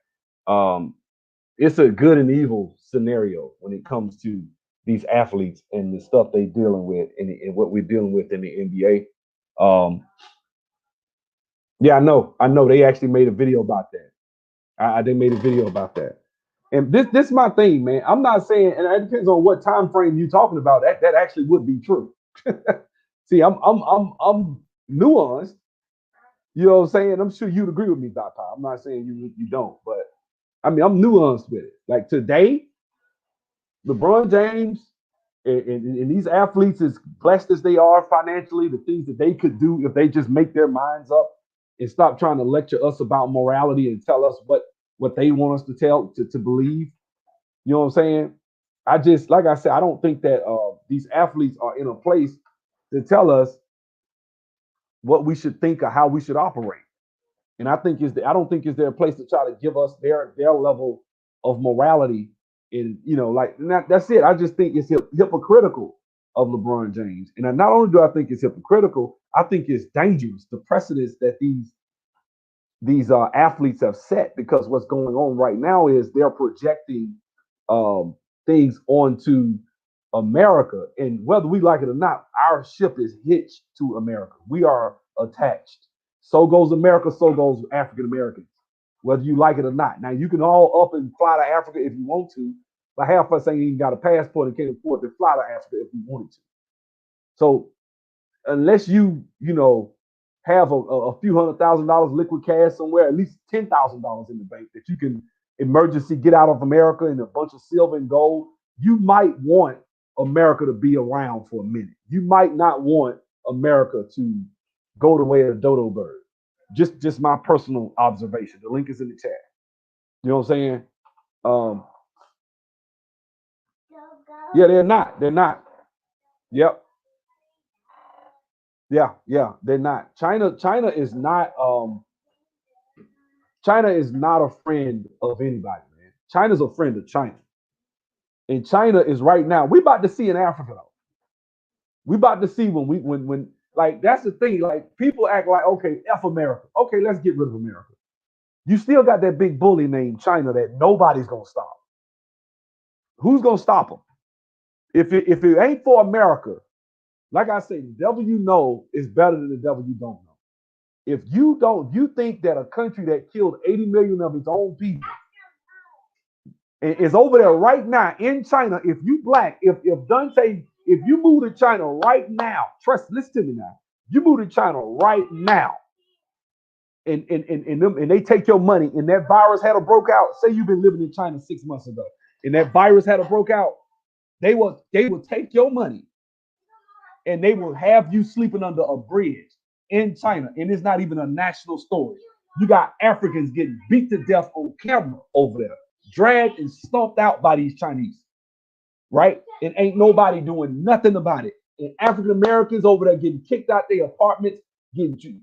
It's a good and evil scenario when it comes to these athletes and the stuff they're dealing with and what we're dealing with in the NBA. Yeah, I know. They actually made a video about that. They made a video about that. And this is my thing, man. I'm not saying, and it depends on what time frame you're talking about. That actually would be true. See, I'm nuanced. You know what I'm saying? I'm sure you'd agree with me, Dr. I'm not saying you don't, but I mean, I'm nuanced with it. Like today, LeBron James and these athletes, as blessed as they are financially, the things that they could do if they just make their minds up and stop trying to lecture us about morality and tell us what they want us to believe. You know what I'm saying? Like I said, I don't think that these athletes are in a place to tell us what we should think or how we should operate. And I don't think is there a place to try to give us their level of morality. And that's it. I just think it's hypocritical of LeBron James. And not only do I think it's hypocritical, I think it's dangerous. The precedents that these athletes have set, because what's going on right now is they're projecting things onto America, and whether we like it or not, our ship is hitched to America. We are attached. So goes America, so goes African Americans, whether you like it or not. Now, you can all up and fly to Africa if you want to, but half of us ain't even got a passport and can't afford to fly to Africa if we wanted to. So unless you have a few $100,000 liquid cash somewhere, at least $10,000 in the bank that you can emergency get out of America and a bunch of silver and gold, you might want America to be around for a minute. You might not want America to go the way of dodo bird. Just my personal observation. The link is in the chat. You know what I'm saying? Yeah, they're not. Yep. Yeah, they're not. China is not a friend of anybody, man. China's a friend of China. And China is right now. We about to see in Africa though. We about to see when like that's the thing. Like people act like, okay, F America. Okay, let's get rid of America. You still got that big bully named China that nobody's gonna stop. Who's gonna stop them? If it ain't for America, like I say, the devil you know is better than the devil you don't know. If you think that a country that killed 80 million of its own people and is over there right now in China, if you black, if Dante, if you move to China right now, listen to me now. You move to China right now, and they take your money, and that virus had a broke out. Say you've been living in China 6 months ago, and that virus had a broke out. They will take your money, and they will have you sleeping under a bridge in China, and it's not even a national story. You got Africans getting beat to death on camera over there, dragged and stomped out by these Chinese, right? And ain't nobody doing nothing about it. And African Americans over there getting kicked out their apartments.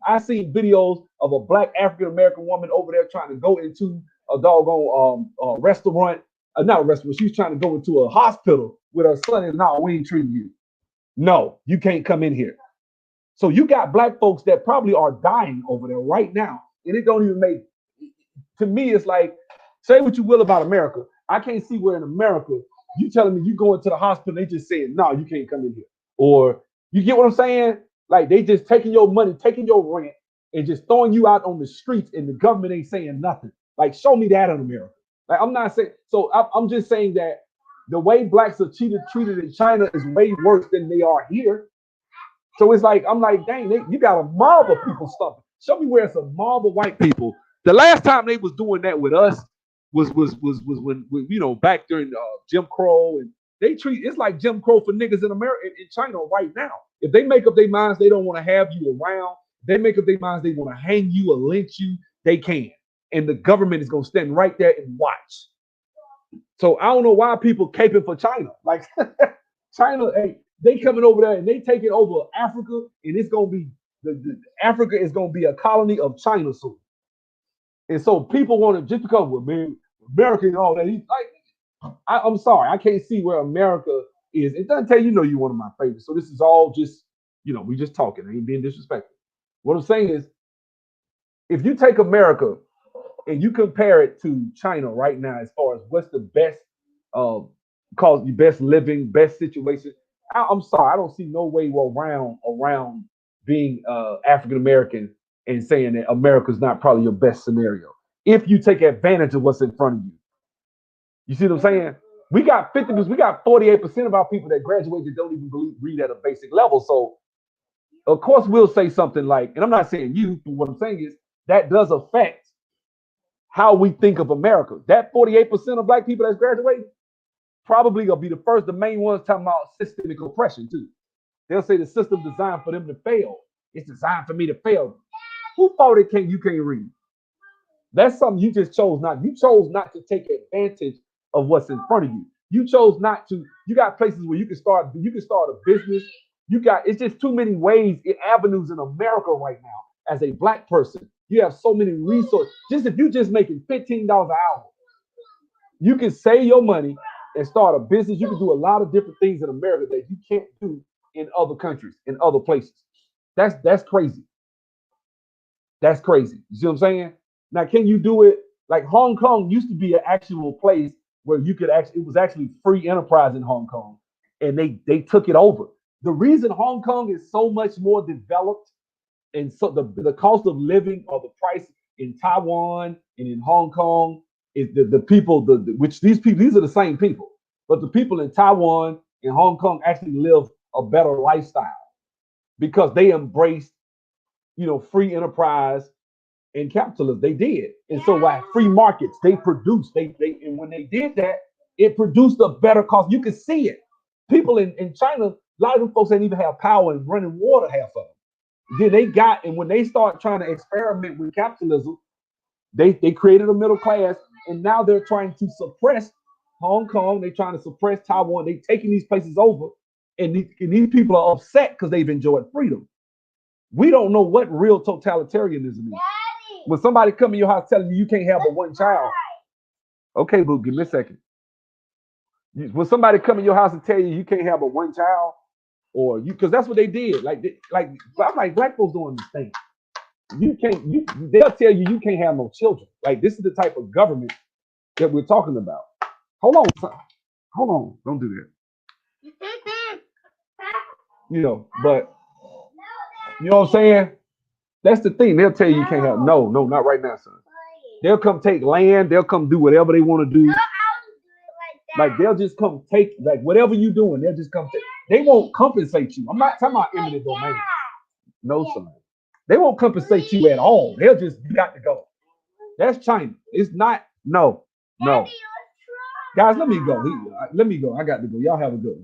I seen videos of a black African American woman over there trying to go into a doggone restaurant, not a restaurant. She's trying to go into a hospital with her son, and no, we ain't treating you. No, you can't come in here. So you got black folks that probably are dying over there right now, and it don't even make. To me, it's like, say what you will about America. I can't see where in America you telling me you go into the hospital, they just saying, no, you can't come in here. Or you get what I'm saying? Like they just taking your money, taking your rent, and just throwing you out on the streets, and the government ain't saying nothing. Like, show me that in America. Like, I'm not saying, so I'm just saying that the way blacks are treated in China is way worse than they are here. So it's like, I'm like, dang, you got a mob of people stuff. Show me where it's a mob of white people. The last time they was doing that with us was when you know, back during Jim Crow, and it's like Jim Crow for niggas in America, in China right now. If they make up their minds they don't want to have you around, they make up their minds they want to hang you or lynch you, they can. And the government is gonna stand right there and watch. So I don't know why people caping for China. Like China, hey, they coming over there and they taking over Africa, and it's gonna be Africa is gonna be a colony of China soon. And so people want to, just because we're America and all that. I'm sorry, I can't see where America is. It doesn't tell you know you're one of my favorites. So this is all just, you know, we just talking. I ain't being disrespectful. What I'm saying is, if you take America and you compare it to China right now, as far as what's the best, cause the best living, best situation, I'm sorry, I don't see no way around being African American and saying that America's not probably your best scenario if you take advantage of what's in front of you. You see what I'm saying? We got 48% of our people that graduate that don't even read at a basic level. So of course we'll say something like, and I'm not saying you, but what I'm saying is that does affect how we think of America. That 48% of black people that's graduating probably gonna be the main ones talking about systemic oppression too. They'll say the system designed for them to fail. It's designed for me to fail. Who thought you can't read? That's something you just chose not. You chose not to take advantage of what's in front of you. You chose not to. You got places where you can start a business. It's just too many ways, avenues in America right now. As a black person, you have so many resources. Just if you just making $15 an hour, you can save your money and start a business. You can do a lot of different things in America that you can't do in other countries, in other places. That's crazy. That's crazy. You see what I'm saying? Now, can you do it? Like Hong Kong used to be an actual place where you could it was actually free enterprise in Hong Kong, and they took it over. The reason Hong Kong is so much more developed, and so the cost of living or the price in Taiwan and in Hong Kong is the people, these are the same people, but the people in Taiwan and Hong Kong actually live a better lifestyle because they embraced, you know, free enterprise and capitalism. They did. And so like free markets, they produced, and when they did that, it produced a better cost. You can see it. People in China, a lot of them folks ain't even have power and running water, half of them. Then and when they start trying to experiment with capitalism, they created a middle class, and now they're trying to suppress Hong Kong. They're trying to suppress Taiwan. They're taking these places over, and these people are upset because they've enjoyed freedom. We don't know what real totalitarianism is. When somebody come in your house telling you can't have but one child, okay, boo, give me a second. When somebody come in your house and tell you can't have but one child, or because that's what they did. I'm like, black folks don't understand. they'll tell you you can't have no children. Like this is the type of government that we're talking about. Hold on, son. Hold on. Don't do that. You know, but you know what I'm saying? That's the thing. They'll tell you you can't have no, not right now, son. They'll come take land, they'll come do whatever they want to do. Like they'll just come take like whatever you doing, they'll just come take. They won't compensate you. I'm not talking about eminent domain. No, son. They won't compensate you at all. They'll just you got to go. That's China. It's not no. Guys, let me go. Let me go. I got to go. Y'all have a good one.